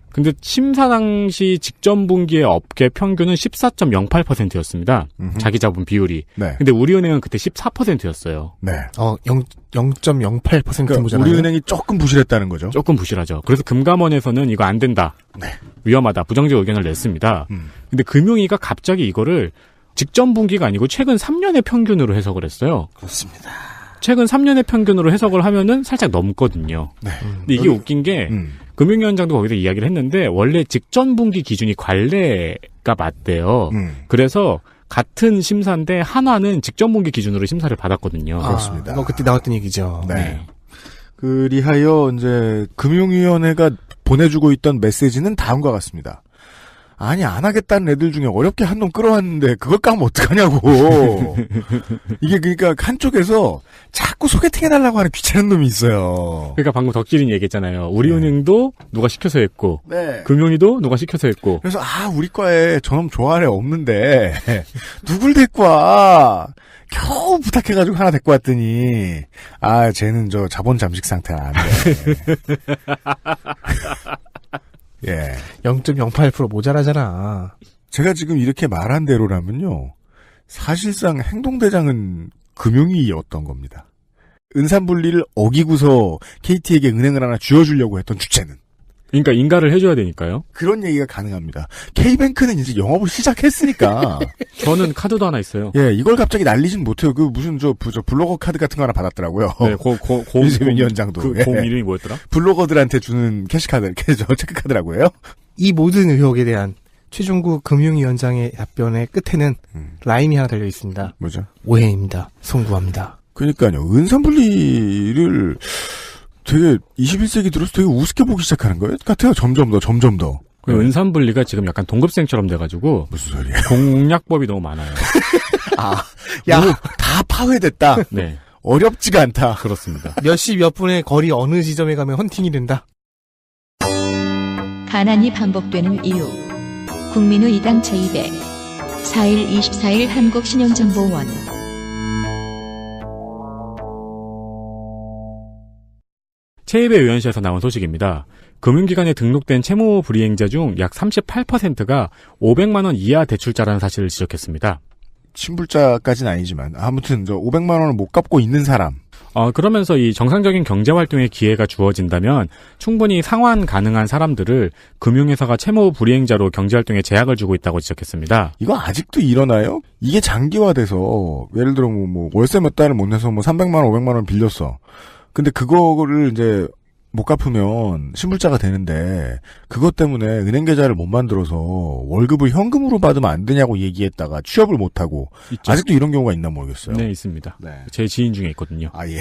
근데 심사 당시 직전 분기의 업계 평균은 14.08%였습니다. 자기 자본 비율이. 네. 근데 우리은행은 그때 14%였어요. 네. 0.08% 그러니까 모자라요. 우리은행이 조금 부실했다는 거죠. 조금 부실하죠. 그래서 금감원에서는 이거 안 된다. 네. 위험하다. 부정적 의견을 냈습니다. 근데 금융위가 갑자기 이거를 직전 분기가 아니고 최근 3년의 평균으로 해석을 했어요. 그렇습니다. 최근 3년의 평균으로 해석을 하면은 살짝 넘거든요. 네. 근데 이게 웃긴 게 금융위원장도 거기서 이야기를 했는데 원래 직전 분기 기준이 관례가 맞대요. 그래서 같은 심사인데 한화는 직전 분기 기준으로 심사를 받았거든요. 그렇습니다. 이거 그때 나왔던 얘기죠. 네. 그리하여 이제 금융위원회가 보내주고 있던 메시지는 다음과 같습니다. 아니 안 하겠다는 애들 중에 어렵게 한 놈 끌어왔는데 그걸 까면 어떡하냐고. 이게 그러니까 한쪽에서 자꾸 소개팅 해달라고 하는 귀찮은 놈이 있어요. 그러니까 방금 덕질인 얘기했잖아요. 우리은행도 누가 시켜서 했고 네. 금융위도 누가 시켜서 했고. 그래서 우리 과에 저놈 좋아할 애 없는데 누굴 데리고 와. 겨우 부탁해가지고 하나 데리고 왔더니 쟤는 저 자본 잠식 상태는 안 돼. 예. 0.08% 모자라잖아. 제가 지금 이렇게 말한 대로라면요. 사실상 행동대장은 금융위였던 겁니다. 은산분리를 어기고서 KT에게 은행을 하나 쥐어주려고 했던 주체는. 그러니까 인가를 해줘야 되니까요. 그런 얘기가 가능합니다. K뱅크는 이제 영업을 시작했으니까. 저는 카드도 하나 있어요. 예, 이걸 갑자기 날리진 못해요. 무슨 저 블로거 카드 같은 거 하나 받았더라고요. 네, 유세민 위원장도. 그 공 이름이 뭐였더라? 블로거들한테 주는 캐시카드, 체크카드라고요. 이 모든 의혹에 대한 최종구 금융위원장의 답변의 끝에는 라임이 하나 달려 있습니다. 뭐죠? 오해입니다. 송구합니다. 그러니까요. 은산분리를 되게 21세기 들어서 되게 우습게 보기 시작하는 거예요. 같아요. 점점 더. 은산분리가 지금 약간 동급생처럼 돼가지고 무슨 소리야? 공략법이 너무 많아요. 다 파회됐다. 네, 어렵지가 않다. 그렇습니다. 몇 시 몇 분의 거리 어느 지점에 가면 헌팅이 된다. 가난이 반복되는 이유. 국민의 이당 제200. 4일 24일 한국신용정보원. 체입의 의원실에서 나온 소식입니다. 금융기관에 등록된 채무 불이행자 중 약 38%가 500만 원 이하 대출자라는 사실을 지적했습니다. 친불자까지는 아니지만 아무튼 저 500만 원을 못 갚고 있는 사람. 그러면서 이 정상적인 경제 활동의 기회가 주어진다면 충분히 상환 가능한 사람들을 금융회사가 채무 불이행자로 경제 활동에 제약을 주고 있다고 지적했습니다. 이거 아직도 일어나요? 이게 장기화돼서 예를 들어 뭐 월세 몇 달을 못 내서 뭐 300만 원, 500만 원 빌렸어. 근데 그거를 이제 못 갚으면 신불자가 되는데 그것 때문에 은행 계좌를 못 만들어서 월급을 현금으로 받으면 안 되냐고 얘기했다가 취업을 못 하고 있죠. 아직도 이런 경우가 있나 모르겠어요. 네, 있습니다. 네. 제 지인 중에 있거든요. 아 예.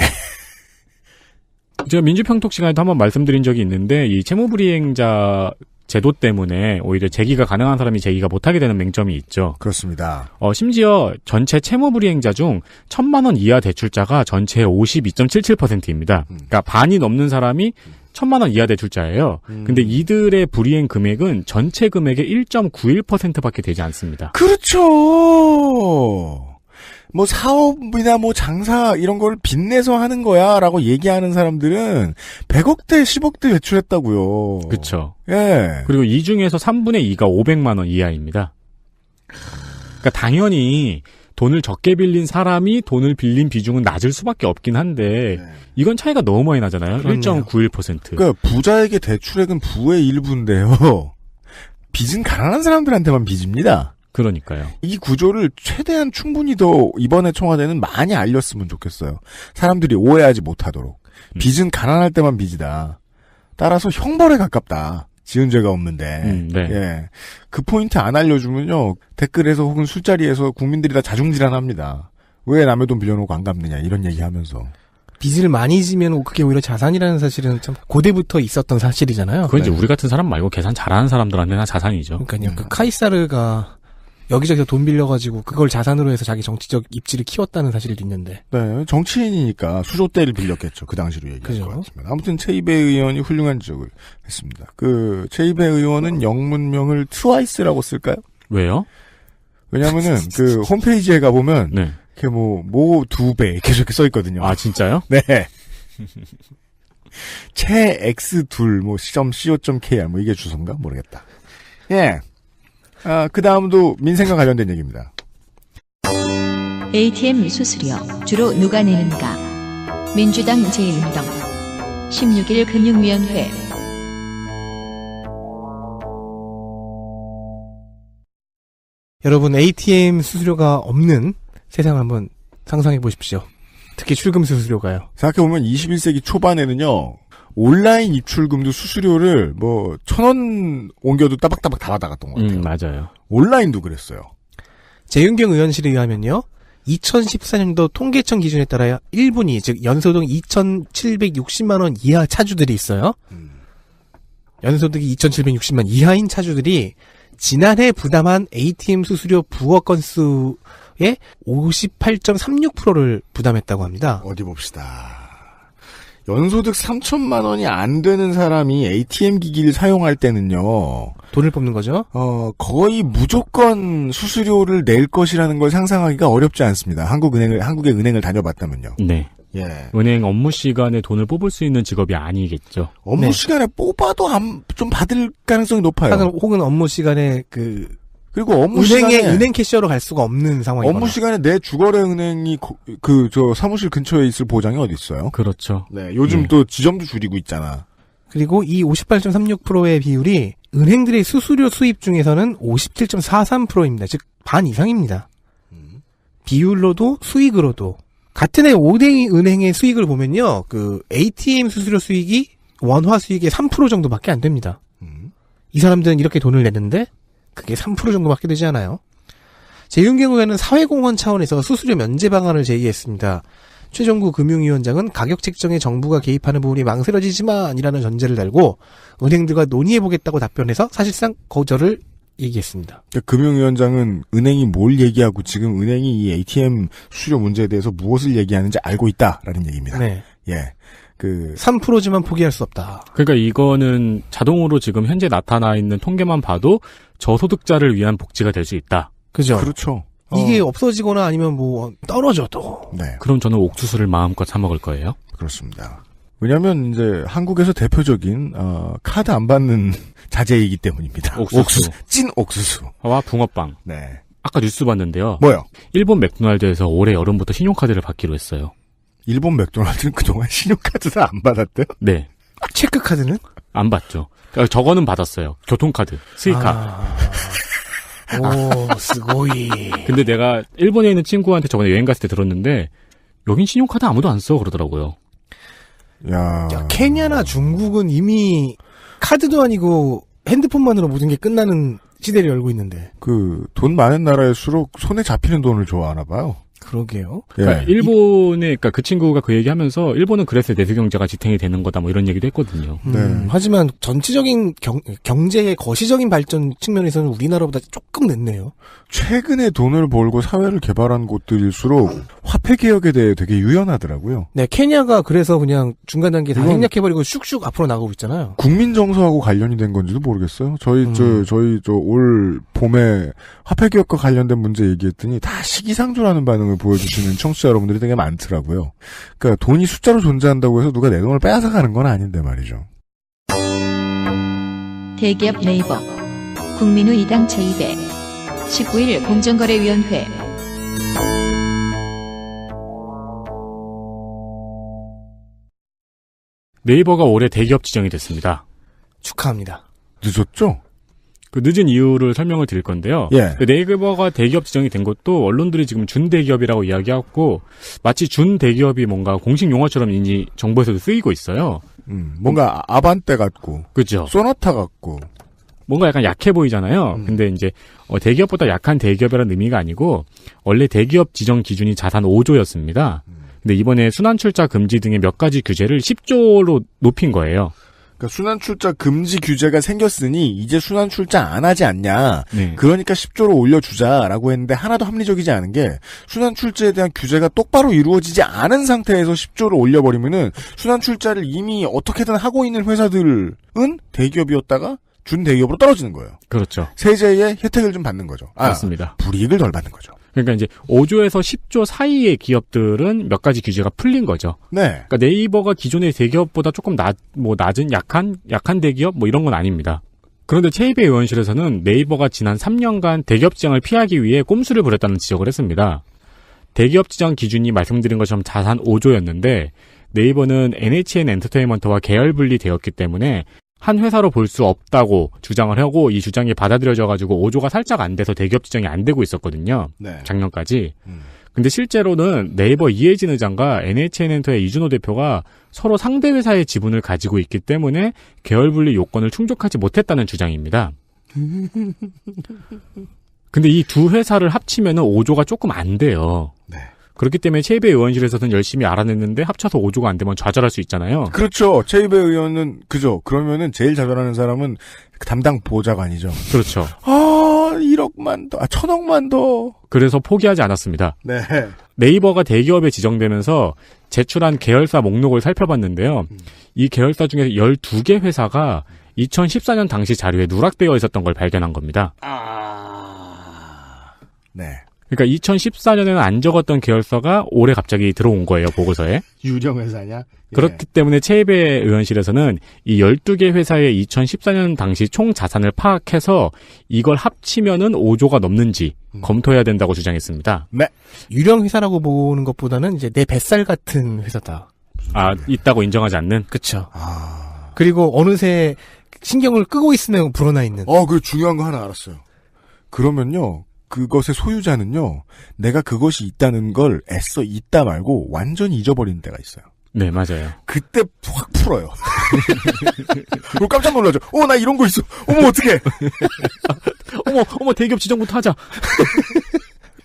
제가 민주평톡 시간에도 한번 말씀드린 적이 있는데 이 채무불이행자 제도 때문에 오히려 재기가 가능한 사람이 재기가 못하게 되는 맹점이 있죠. 그렇습니다. 심지어 전체 채무불이행자 중 1,000만 원 이하 대출자가 전체의 52.77%입니다. 그러니까 반이 넘는 사람이 1,000만 원 이하 대출자예요. 근데 이들의 불이행 금액은 전체 금액의 1.91%밖에 되지 않습니다. 그렇죠. 뭐 사업이나 뭐 장사 이런 걸 빚내서 하는 거야라고 얘기하는 사람들은 100억대, 10억대 대출했다고요. 그렇죠. 예. 그리고 이 중에서 3분의 2가 500만 원 이하입니다. 그러니까 당연히 돈을 적게 빌린 사람이 돈을 빌린 비중은 낮을 수밖에 없긴 한데 이건 차이가 너무 많이 나잖아요. 그렇네요. 1.91%. 그러니까 부자에게 대출액은 부의 일부인데요. 빚은 가난한 사람들한테만 빚입니다. 그러니까요. 이 구조를 최대한 충분히 더 이번에 청와대는 많이 알렸으면 좋겠어요. 사람들이 오해하지 못하도록. 빚은 가난할 때만 빚이다. 따라서 형벌에 가깝다. 지은 죄가 없는데. 네. 예. 그 포인트 안 알려주면요. 댓글에서 혹은 술자리에서 국민들이 다 자중질환합니다. 왜 남의 돈 빌려놓고 안 갚느냐 이런 얘기하면서. 빚을 많이 지면 그게 오히려 자산이라는 사실은 참 고대부터 있었던 사실이잖아요. 그건 이제 우리 같은 사람 말고 계산 잘하는 사람들한테는 다 자산이죠. 그러니까요. 그 카이사르가 여기저기서 돈 빌려가지고 그걸 자산으로 해서 자기 정치적 입지를 키웠다는 사실도 있는데. 네, 정치인이니까 수조대를 빌렸겠죠. 그 당시로 얘기할 그죠. 것 같습니다. 아무튼 최이배 의원이 훌륭한 지적을 했습니다. 그 최이배 의원은 영문명을 트와이스라고 쓸까요? 왜요? 왜냐면은 그 홈페이지에 가보면 네. 이렇게 뭐 2배 계속 이렇게 써 있거든요. 아, 진짜요? 네. 최 x2 뭐 .co.kr 뭐 이게 주소인가 모르겠다. 예. 그 다음도 민생과 관련된 얘기입니다. ATM 수수료 주로 누가 내는가? 민주당 제1당 16일 금융위원회. 여러분 ATM 수수료가 없는 세상 한번 상상해 보십시오. 특히 출금 수수료가요. 생각해보면 21세기 초반에는요, 온라인 입출금도 수수료를 1,000원 옮겨도 따박따박 다 받아갔던 것 같아요. 맞아요. 온라인도 그랬어요. 재윤경 의원실에 의하면요. 2014년도 통계청 기준에 따라 1분위, 즉 연소득 2,760만 원 이하 차주들이 있어요. 연소득이 2,760만 이하인 차주들이 지난해 부담한 ATM 수수료 부과 건수의 58.36%를 부담했다고 합니다. 어디 봅시다. 연소득 3천만 원이 안 되는 사람이 ATM 기기를 사용할 때는요. 돈을 뽑는 거죠? 거의 무조건 수수료를 낼 것이라는 걸 상상하기가 어렵지 않습니다. 한국의 은행을 다녀봤다면요. 네. 예. 은행 업무 시간에 돈을 뽑을 수 있는 직업이 아니겠죠. 업무 네. 시간에 뽑아도 좀 받을 가능성이 높아요. 혹은 업무 시간에 그리고 업무 시간에 은행 캐셔로 갈 수가 없는 상황이거나. 업무 시간에 내 주거래 은행이 사무실 근처에 있을 보장이 어디 있어요? 그렇죠. 네, 요즘 또 지점도 줄이고 있잖아. 그리고 이 58.36%의 비율이 은행들의 수수료 수입 중에서는 57.43%입니다. 즉 반 이상입니다. 비율로도 수익으로도 같은 해 5대 은행의 수익을 보면요. 그 ATM 수수료 수익이 원화 수익의 3% 정도밖에 안 됩니다. 이 사람들은 이렇게 돈을 내는데 그게 3% 정도밖에 되지 않아요. 재윤경 의원은 사회공헌 차원에서 수수료 면제 방안을 제기했습니다. 최정구 금융위원장은 가격 책정에 정부가 개입하는 부분이 망설여지지만이라는 전제를 달고 은행들과 논의해보겠다고 답변해서 사실상 거절을 얘기했습니다. 그러니까 금융위원장은 은행이 뭘 얘기하고 지금 은행이 이 ATM 수수료 문제에 대해서 무엇을 얘기하는지 알고 있다라는 얘기입니다. 네. 예. 3%지만 포기할 수 없다. 그러니까 이거는 자동으로 지금 현재 나타나 있는 통계만 봐도 저소득자를 위한 복지가 될 수 있다. 그죠? 그렇죠. 이게 없어지거나 아니면 떨어져도. 네. 그럼 저는 옥수수를 마음껏 사 먹을 거예요. 그렇습니다. 왜냐면 이제 한국에서 대표적인 카드 안 받는 자재이기 때문입니다. 옥수수. 찐 옥수수. 와 붕어빵. 네. 아까 뉴스 봤는데요. 뭐요? 일본 맥도날드에서 올해 여름부터 신용카드를 받기로 했어요. 일본 맥도날드는 그동안 신용카드를 안 받았대요? 네. 체크카드는? 안 받죠. 그러니까 저거는 받았어요. 교통카드, 스이카. 오, 스고이. 근데 내가 일본에 있는 친구한테 저번에 여행 갔을 때 들었는데 여긴 신용카드 아무도 안 써 그러더라고요. 야, 케냐나 중국은 이미 카드도 아니고 핸드폰만으로 모든 게 끝나는 시대를 열고 있는데. 돈 많은 나라일수록 손에 잡히는 돈을 좋아하나 봐요. 그러게요. 그러니까 일본에, 그러니까 그 친구가 그 얘기하면서 일본은 그래서 내수 경제가 지탱이 되는 거다 뭐 이런 얘기도 했거든요. 하지만 전체적인 경제의 거시적인 발전 측면에서는 우리나라보다 조금 늦네요. 최근에 돈을 벌고 사회를 개발한 곳들일수록 화폐 개혁에 대해 되게 유연하더라고요. 네, 케냐가 그래서 그냥 중간 단계에 다 생략해버리고 슉슉 앞으로 나가고 있잖아요. 국민 정서하고 관련이 된 건지도 모르겠어요. 저희 올 봄에 화폐 개혁과 관련된 문제 얘기했더니 다 시기상조라는 반응을 보여주시는 청취자 여러분들이 되게 많더라고요. 그러니까 돈이 숫자로 존재한다고 해서 누가 내 돈을 빼앗아 가는 건 아닌데 말이죠. 대기업 네이버 국민우 2당 제2배 19일 공정거래위원회 네이버가 올해 대기업 지정이 됐습니다. 축하합니다. 늦었죠? 그 늦은 이유를 설명을 드릴 건데요. 예. 네이버가 대기업 지정이 된 것도 언론들이 지금 준대기업이라고 이야기하고 마치 준대기업이 뭔가 공식 용어처럼 이미 정부에서도 쓰이고 있어요. 뭔가 아반떼 같고, 그죠? 소나타 같고, 뭔가 약간 약해 보이잖아요. 근데 이제 대기업보다 약한 대기업이라는 의미가 아니고 원래 대기업 지정 기준이 자산 5조였습니다. 근데 이번에 순환출자 금지 등의 몇 가지 규제를 10조로 높인 거예요. 그러니까 순환출자 금지 규제가 생겼으니 이제 순환출자 안 하지 않냐. 네. 그러니까 10조로 올려주자라고 했는데 하나도 합리적이지 않은 게 순환출자에 대한 규제가 똑바로 이루어지지 않은 상태에서 10조를 올려버리면은 순환출자를 이미 어떻게든 하고 있는 회사들은 대기업이었다가 준대기업으로 떨어지는 거예요. 그렇죠. 세제의 혜택을 좀 받는 거죠. 맞습니다. 불이익을 덜 받는 거죠. 그러니까 이제 5조에서 10조 사이의 기업들은 몇 가지 규제가 풀린 거죠. 네. 그러니까 네이버가 기존의 대기업보다 조금 낮은 약한 대기업 뭐 이런 건 아닙니다. 그런데 최이배 의원실에서는 네이버가 지난 3년간 대기업 지정을 피하기 위해 꼼수를 부렸다는 지적을 했습니다. 대기업 지정 기준이 말씀드린 것처럼 자산 5조였는데 네이버는 NHN 엔터테인먼트와 계열 분리되었기 때문에 한 회사로 볼 수 없다고 주장을 하고 이 주장이 받아들여져가지고 5조가 살짝 안 돼서 대기업 지정이 안 되고 있었거든요. 네. 작년까지. 근데 실제로는 네이버 이혜진 의장과 NHN엔터의 이준호 대표가 서로 상대 회사의 지분을 가지고 있기 때문에 계열 분리 요건을 충족하지 못했다는 주장입니다. 근데 이 두 회사를 합치면은 5조가 조금 안 돼요. 네. 그렇기 때문에 최이배 의원실에서는 열심히 알아냈는데 합쳐서 5조가 안 되면 좌절할 수 있잖아요. 그렇죠. 최이배 의원은 그죠. 그러면은 제일 좌절하는 사람은 담당 보좌관이죠. 그렇죠. 1억만 더, 1,000억만 더. 그래서 포기하지 않았습니다. 네. 네이버가 대기업에 지정되면서 제출한 계열사 목록을 살펴봤는데요. 이 계열사 중에 12개 회사가 2014년 당시 자료에 누락되어 있었던 걸 발견한 겁니다. 네. 그러니까 2014년에는 안 적었던 계열사가 올해 갑자기 들어온 거예요, 보고서에. 유령 회사냐? 그렇기 때문에 최이배 의원실에서는 이 12개 회사의 2014년 당시 총 자산을 파악해서 이걸 합치면은 5조가 넘는지 검토해야 된다고 주장했습니다. 네. 유령 회사라고 보는 것보다는 이제 내 뱃살 같은 회사다. 있다고 인정하지 않는? 그쵸. 그리고 어느새 신경을 끄고 있으면 불어나 있는. 그 중요한 거 하나 알았어요. 그러면요. 그것의 소유자는요, 내가 그것이 있다는 걸 애써 잊다 말고 완전히 잊어버리는 때가 있어요. 네, 맞아요. 그때 확 풀어요. 그리고 깜짝 놀라죠. 나 이런 거 있어. 어머, 어떡해. 어머, 대기업 지정부터 하자.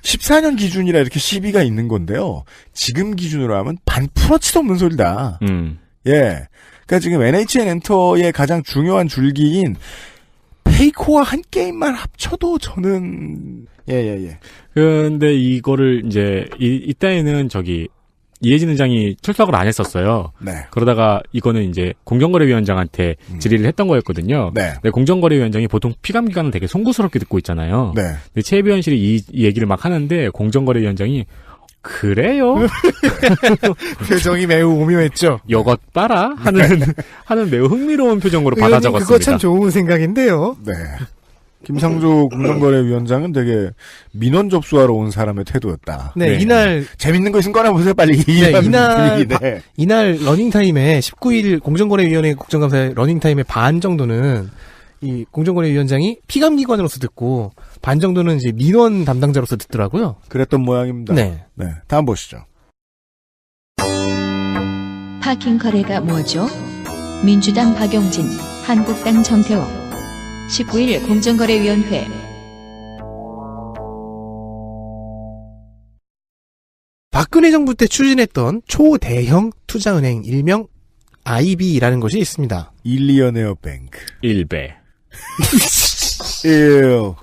14년 기준이라 이렇게 시비가 있는 건데요. 지금 기준으로 하면 반 풀어치도 없는 소리다. 예. 그러니까 지금 NHN 엔터의 가장 중요한 줄기인 페이코와 한 게임만 합쳐도 저는 예. 근데 이거를 이제 이때에는 이혜진 의장이 출석을 안 했었어요. 네. 그러다가 이거는 이제 공정거래위원장한테 질의를 했던 거였거든요. 네. 근데 공정거래위원장이 보통 피감 기간은 되게 송구스럽게 듣고 있잖아요. 네. 근데 최이배 의원실이 이 얘기를 막 하는데 공정거래위원장이 그래요? 표정이 매우 오묘했죠. 이것 봐라 하는 매우 흥미로운 표정으로 받아 적었습니다. 그거 참 좋은 생각인데요. 네. 김상조 공정거래위원장은 되게 민원 접수하러 온 사람의 태도였다. 네, 이날 재밌는 거 있으면 꺼내보세요 빨리. 이날 러닝타임에 19일 공정거래위원회 국정감사의 러닝타임의 반 정도는 이 공정거래위원장이 피감기관으로서 듣고 반 정도는 이제 민원 담당자로서 듣더라고요. 그랬던 모양입니다. 네. 다음 보시죠. 파킹 거래가 뭐죠? 민주당 박용진, 한국당 정태호. 19일 공정거래위원회. 박근혜 정부 때 추진했던 초대형 투자은행 일명 IB라는 것이 있습니다. 일리어네어 뱅크. 1배. 1.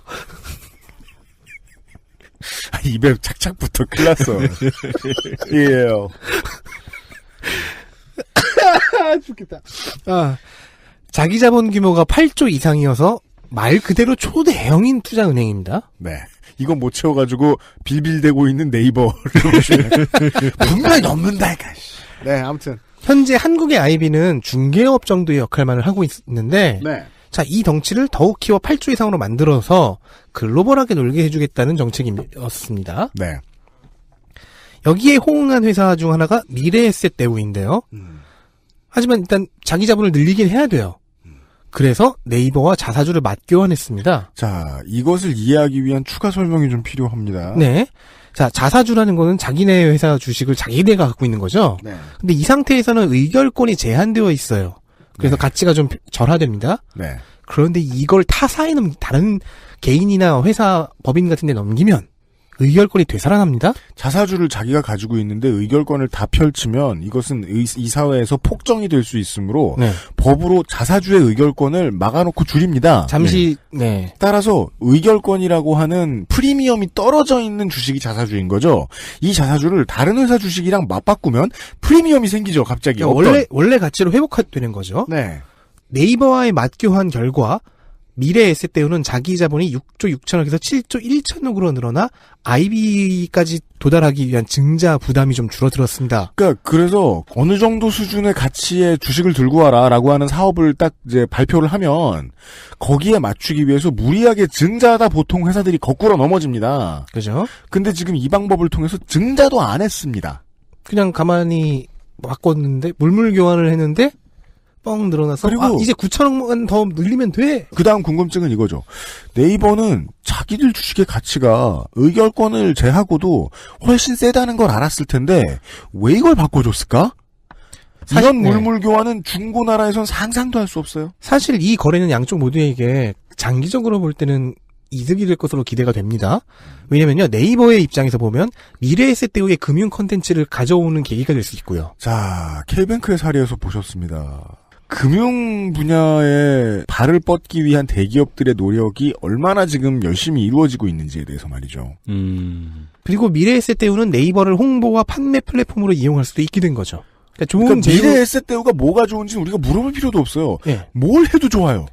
입에 착착부터 큰일 났어. 1. 죽겠다. 자기 자본 규모가 8조 이상이어서 말 그대로 초대형인 투자은행입니다. 네. 이건 못 채워가지고 빌빌대고 있는 네이버를 보시면 분명히 넘는다. 네, 아무튼. 현재 한국의 IB는 중개업 정도의 역할만을 하고 있는데 네. 자, 이 덩치를 더욱 키워 8조 이상으로 만들어서 글로벌하게 놀게 해주겠다는 정책이었습니다. 네. 여기에 호응한 회사 중 하나가 미래에셋대우인데요. 하지만 일단 자기 자본을 늘리긴 해야 돼요. 그래서 네이버와 자사주를 맞교환했습니다. 자, 이것을 이해하기 위한 추가 설명이 좀 필요합니다. 네. 자, 자사주라는 거는 자기네 회사 주식을 자기네가 갖고 있는 거죠. 네. 근데 이 상태에서는 의결권이 제한되어 있어요. 그래서 네. 가치가 좀 절하됩니다. 네. 그런데 이걸 타사에 다른 개인이나 회사 법인 같은 데 넘기면 의결권이 되살아납니다. 자사주를 자기가 가지고 있는데 의결권을 다 펼치면 이것은 이 사회에서 폭정이 될 수 있으므로 네. 법으로 자사주의 의결권을 막아놓고 줄입니다. 잠시 네. 따라서 의결권이라고 하는 프리미엄이 떨어져 있는 주식이 자사주인 거죠. 이 자사주를 다른 회사 주식이랑 맞바꾸면 프리미엄이 생기죠. 갑자기. 그러니까 원래 가치로 회복되는 거죠. 네. 네이버와의 맞교환 결과 미래에셋대우는 자기 자본이 6조 6천억에서 7조 1천억으로 늘어나 IB까지 도달하기 위한 증자 부담이 좀 줄어들었습니다. 그래서 어느 정도 수준의 가치의 주식을 들고 와라라고 하는 사업을 딱 이제 발표를 하면 거기에 맞추기 위해서 무리하게 증자하다 보통 회사들이 거꾸로 넘어집니다. 그죠? 근데 지금 이 방법을 통해서 증자도 안 했습니다. 그냥 가만히 바꿨는데 물물 교환을 했는데 뻥 늘어나서 그리고 이제 9천억만 더 늘리면 돼. 그 다음 궁금증은 이거죠. 네이버는 자기들 주식의 가치가 의결권을 제하고도 훨씬 세다는 걸 알았을 텐데 왜 이걸 바꿔줬을까? 이런 물물 교환은 중고나라에선 상상도 할 수 없어요. 사실 이 거래는 양쪽 모두에게 장기적으로 볼 때는 이득이 될 것으로 기대가 됩니다. 왜냐면요, 네이버의 입장에서 보면 미래에셋대우의 금융 컨텐츠를 가져오는 계기가 될 수 있고요. 자, K뱅크의 사례에서 보셨습니다. 금융 분야에 발을 뻗기 위한 대기업들의 노력이 얼마나 지금 열심히 이루어지고 있는지에 대해서 말이죠. 그리고 미래에셋대우는 네이버를 홍보와 판매 플랫폼으로 이용할 수도 있게 된 거죠. 그러니까 좋은 미래에셋대우가 뭐가 좋은지는 우리가 물어볼 필요도 없어요. 네. 뭘 해도 좋아요.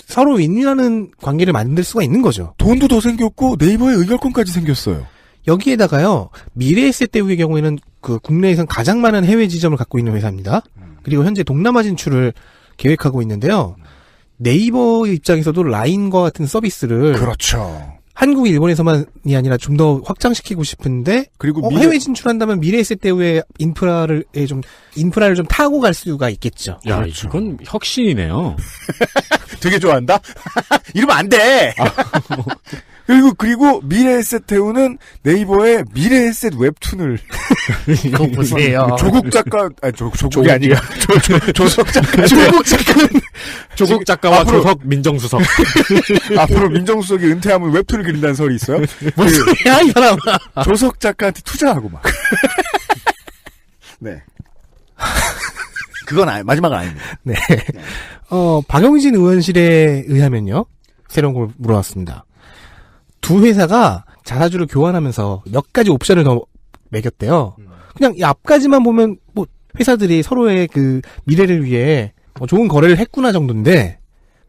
서로 윈윈하는 관계를 만들 수가 있는 거죠. 돈도 더 생겼고 네이버의 의결권까지 생겼어요. 여기에다가요, 미래에셋대우의 경우에는 그 국내에선 가장 많은 해외 지점을 갖고 있는 회사입니다. 그리고 현재 동남아 진출을 계획하고 있는데요. 네이버 입장에서도 라인과 같은 서비스를 그렇죠. 한국, 일본에서만이 아니라 좀 더 확장시키고 싶은데 그리고 해외 진출한다면 미래에셋대우의 인프라를 좀 타고 갈 수가 있겠죠. 야, 그렇죠. 이건 혁신이네요. 되게 좋아한다? 이러면 안 돼! 그리고 미래에셋대우는 네이버의 미래에셋 웹툰을. 이거 보세요. 조국 작가, 조국이 아니라, 조석 작가. 조국 작가와 조석 민정수석. 앞으로 민정수석이 은퇴하면 웹툰을 그린다는 설이 있어요? 뭔 소리야, 이 사람아. 조석 작가한테 투자하고 막. 네. 그건 마지막은 아닙니다. 네. 박용진 의원실에 의하면요. 새로운 걸 물어봤습니다. 두 회사가 자사주를 교환하면서 몇 가지 옵션을 더 매겼대요. 그냥 이 앞까지만 보면 뭐 회사들이 서로의 그 미래를 위해 좋은 거래를 했구나 정도인데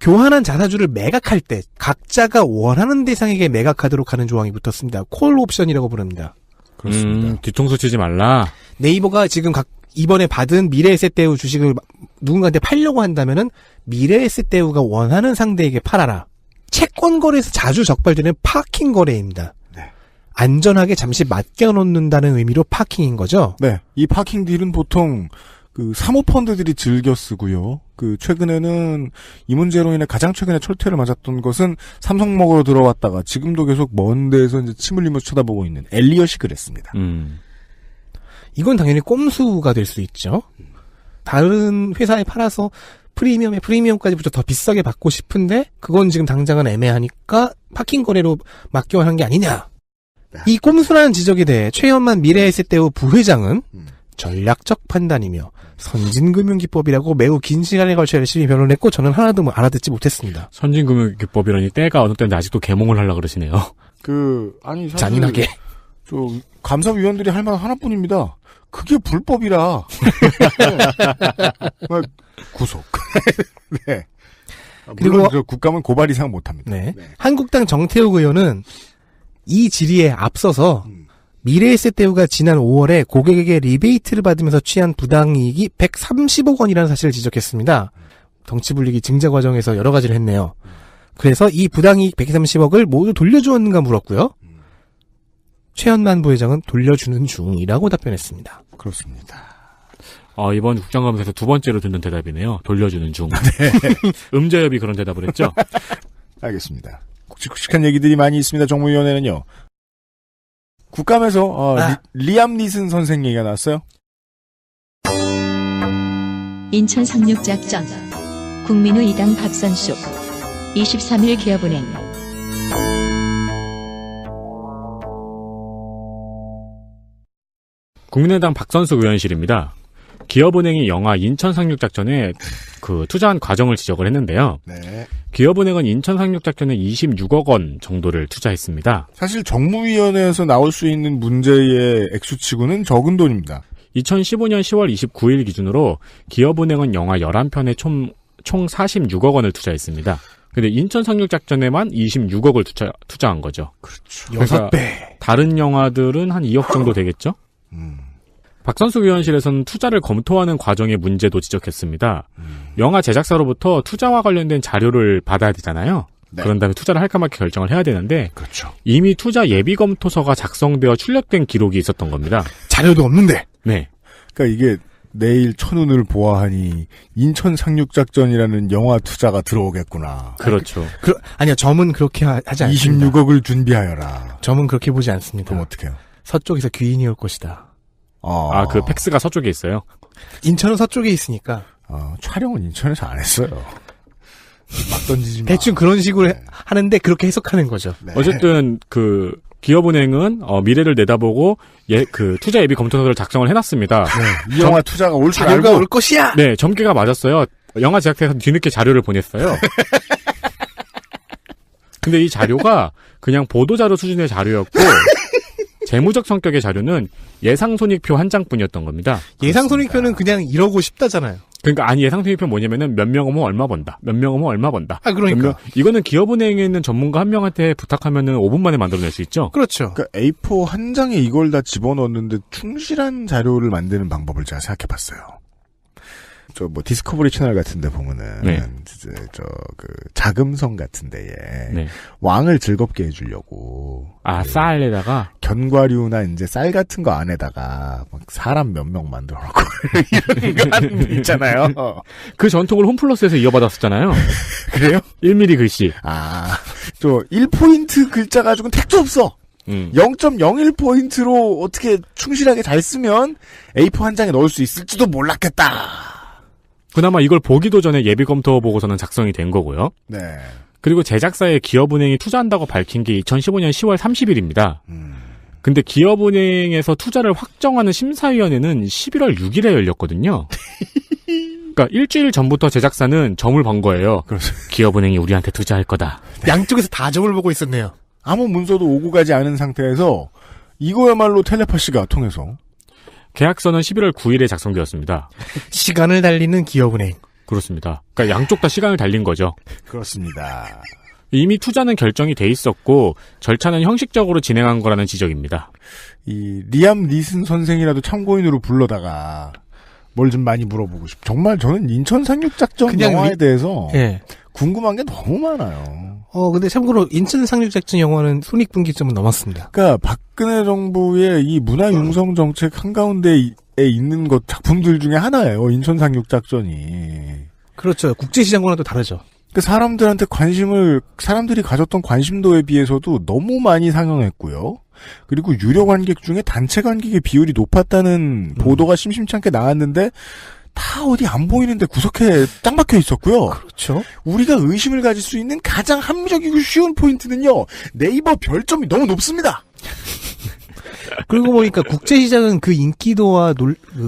교환한 자사주를 매각할 때 각자가 원하는 대상에게 매각하도록 하는 조항이 붙었습니다. 콜 옵션이라고 부릅니다. 그렇습니다. 뒤통수 치지 말라. 네이버가 지금 이번에 받은 미래에셋대우 주식을 누군가한테 팔려고 한다면은 미래에셋대우가 원하는 상대에게 팔아라. 채권 거래에서 자주 적발되는 파킹 거래입니다. 네. 안전하게 잠시 맡겨놓는다는 의미로 파킹인 거죠. 네. 이 파킹 딜은 보통 그 사모펀드들이 즐겨 쓰고요. 그 최근에는 이 문제로 인해 가장 최근에 철퇴를 맞았던 것은 삼성 먹으러 들어왔다가 지금도 계속 먼 데에서 이제 침 흘리면서 쳐다보고 있는 엘리엇이 그랬습니다. 이건 당연히 꼼수가 될 수 있죠. 다른 회사에 팔아서 프리미엄까지 붙여 더 비싸게 받고 싶은데 그건 지금 당장은 애매하니까 파킹 거래로 맡겨한 게 아니냐. 이 꼼수라는 지적에 대해 최현만 미래에셋대우 부회장은 전략적 판단이며 선진금융기법이라고 매우 긴 시간에 걸쳐 열심히 변론했고 저는 하나도 알아듣지 못했습니다. 선진금융기법이라니 때가 어느 때인데 아직도 개몽을 하려고 그러시네요. 아니 사실 잔인하게. 저 감사위원들이 할 말 하나뿐입니다. 그게 불법이라. 네. 구속. 네. 물론 저 국감은 고발 이상 못합니다. 네. 한국당 정태욱 의원은 이 질의에 앞서서 미래에셋대우가 지난 5월에 고객에게 리베이트를 받으면서 취한 부당이익이 130억 원이라는 사실을 지적했습니다. 덩치불리기 증자 과정에서 여러 가지를 했네요. 그래서 이 부당이익 130억을 모두 돌려주었는가 물었고요. 최현만 부회장은 돌려주는 중이라고 답변했습니다. 그렇습니다. 이번 국정감사에서 두 번째로 듣는 대답이네요. 돌려주는 중. 네. 음자협이 그런 대답을 했죠? 알겠습니다. 굵직굵직한 얘기들이 많이 있습니다. 정무위원회는요. 국감에서 리암 니슨 선생 얘기가 나왔어요. 인천 상륙작전 국민의 이당 박선숙 23일 기업은행 국민의당 박선숙 의원실입니다. 기업은행이 영화 인천 상륙작전에 그 투자한 과정을 지적을 했는데요. 네. 기업은행은 인천 상륙작전에 26억 원 정도를 투자했습니다. 사실 정무위원회에서 나올 수 있는 문제의 액수치고는 적은 돈입니다. 2015년 10월 29일 기준으로 기업은행은 영화 11편에 총 46억 원을 투자했습니다. 근데 인천 상륙작전에만 26억을 투자한 거죠. 그렇죠. 그러니까 6배. 다른 영화들은 한 2억 정도 되겠죠? 박선숙 의원실에서는 투자를 검토하는 과정의 문제도 지적했습니다. 영화 제작사로부터 투자와 관련된 자료를 받아야 되잖아요. 네. 그런 다음에 투자를 할까 말까 결정을 해야 되는데 그렇죠. 이미 투자 예비 검토서가 작성되어 출력된 기록이 있었던 겁니다. 자료도 없는데. 네. 그러니까 이게 내일 천운을 보아하니 인천 상륙작전이라는 영화 투자가 들어오겠구나. 그렇죠. 아니요, 점은 그렇게 하지 않습니다. 26억을 준비하여라. 점은 그렇게 보지 않습니다. 그럼 어떡해요? 서쪽에서 귀인이 올 것이다. 그 팩스가 서쪽에 있어요? 인천은 서쪽에 있으니까. 촬영은 인천에서 안 했어요. 막 던지지 마. 대충 그런 식으로 하는데 그렇게 해석하는 거죠. 네. 어쨌든 기업은행은 미래를 내다보고 투자 예비 검토서를 작성을 해놨습니다. 네. 이 영화 투자가 올 줄 자료가 알고 올 것이야. 네, 점괘가 맞았어요. 영화 제작사에서 뒤늦게 자료를 보냈어요. 근데 이 자료가 그냥 보도자료 수준의 자료였고 재무적 성격의 자료는 예상손익표 한 장뿐이었던 겁니다. 예상손익표는 그냥 이러고 싶다잖아요. 그러니까 예상손익표 뭐냐면은 몇 명 오면 얼마 번다. 몇 명 오면 얼마 번다. 그러니까. 이거는 기업은행에 있는 전문가 한 명한테 부탁하면은 5분 만에 만들어낼 수 있죠. 그렇죠. 그러니까 A4 한 장에 이걸 다 집어넣었는데 충실한 자료를 만드는 방법을 제가 생각해봤어요. 디스커버리 채널 같은데 보면은, 네. 자금성 같은데에, 네. 왕을 즐겁게 해주려고. 쌀에다가? 견과류나 이제 쌀 같은 거 안에다가, 막 사람 몇 명 만들어 놓고, 이런 거 하는 게 있잖아요. 그 전통을 홈플러스에서 이어받았었잖아요. 그래요? 1mm 글씨. 1포인트 글자 가지고는 택도 없어. 0.01포인트로 어떻게 충실하게 잘 쓰면 A4 한 장에 넣을 수 있을지도 몰랐겠다. 그나마 이걸 보기도 전에 예비검토 보고서는 작성이 된 거고요. 네. 그리고 제작사에 기업은행이 투자한다고 밝힌 게 2015년 10월 30일입니다. 근데 기업은행에서 투자를 확정하는 심사위원회는 11월 6일에 열렸거든요. 그러니까 일주일 전부터 제작사는 점을 번 거예요. 그렇죠. 기업은행이 우리한테 투자할 거다. 양쪽에서 다 점을 보고 있었네요. 아무 문서도 오고 가지 않은 상태에서 이거야말로 텔레파시가 통해서 계약서는 11월 9일에 작성되었습니다. 시간을 달리는 기업은행. 그렇습니다. 그러니까 양쪽 다 시간을 달린 거죠. 그렇습니다. 이미 투자는 결정이 돼 있었고 절차는 형식적으로 진행한 거라는 지적입니다. 이 리암 니슨 선생이라도 참고인으로 불러다가 뭘 좀 많이 물어보고 싶. 정말 저는 인천 상륙작전 영화에 대해서 궁금한 게 너무 많아요. 근데 참고로 인천 상륙작전 영화는 손익분기점은 넘었습니다. 그러니까 박근혜 정부의 이 문화 융성 정책 한가운데에 있는 것 작품들 중에 하나예요. 인천 상륙작전이. 그렇죠. 국제시장과는 또 다르죠. 그 사람들이 가졌던 관심도에 비해서도 너무 많이 상영했고요. 그리고 유료 관객 중에 단체 관객의 비율이 높았다는 보도가 심심찮게 나왔는데 다 어디 안 보이는데 구석에 짱 박혀 있었고요. 그렇죠. 우리가 의심을 가질 수 있는 가장 합리적이고 쉬운 포인트는요. 네이버 별점이 너무 높습니다. 그리고 보니까 국제시장은 그 인기도와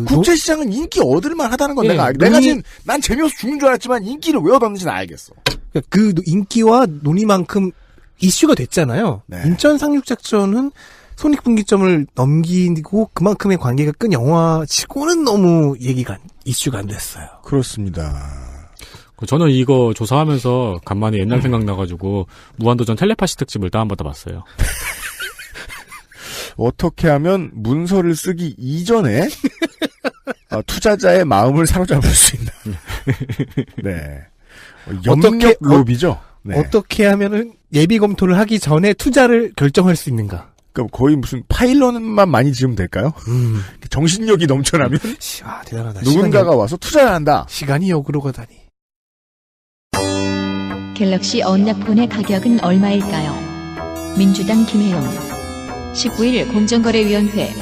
국제시장은 인기 얻을만 하다는 건 네, 내가 지금 난 재미없어 죽는 줄 알았지만 인기를 왜 얻었는지는 알겠어. 그 인기와 논의만큼 이슈가 됐잖아요. 네. 인천 상륙작전은 손익분기점을 넘기고 그만큼의 관계가 끈 영화치고는 너무 이슈가 안 됐어요. 그렇습니다. 저는 이거 조사하면서 간만에 옛날 생각나가지고 무한도전 텔레파시 특집을 다운받아 봤어요. 어떻게 하면 문서를 쓰기 이전에 투자자의 마음을 사로잡을 수 있나. 네. 염력 로비죠. 네. 어떻게 하면은 예비 검토를 하기 전에 투자를 결정할 수 있는가. 그럼 거의 무슨 파일럿만 많이 지으면 될까요? 정신력이 넘쳐나면 대단하다. 누군가가 와서 투자를 한다. 시간이 역으로 가다니. 갤럭시 언락폰의 가격은 얼마일까요? 민주당 김혜영 19일 공정거래위원회.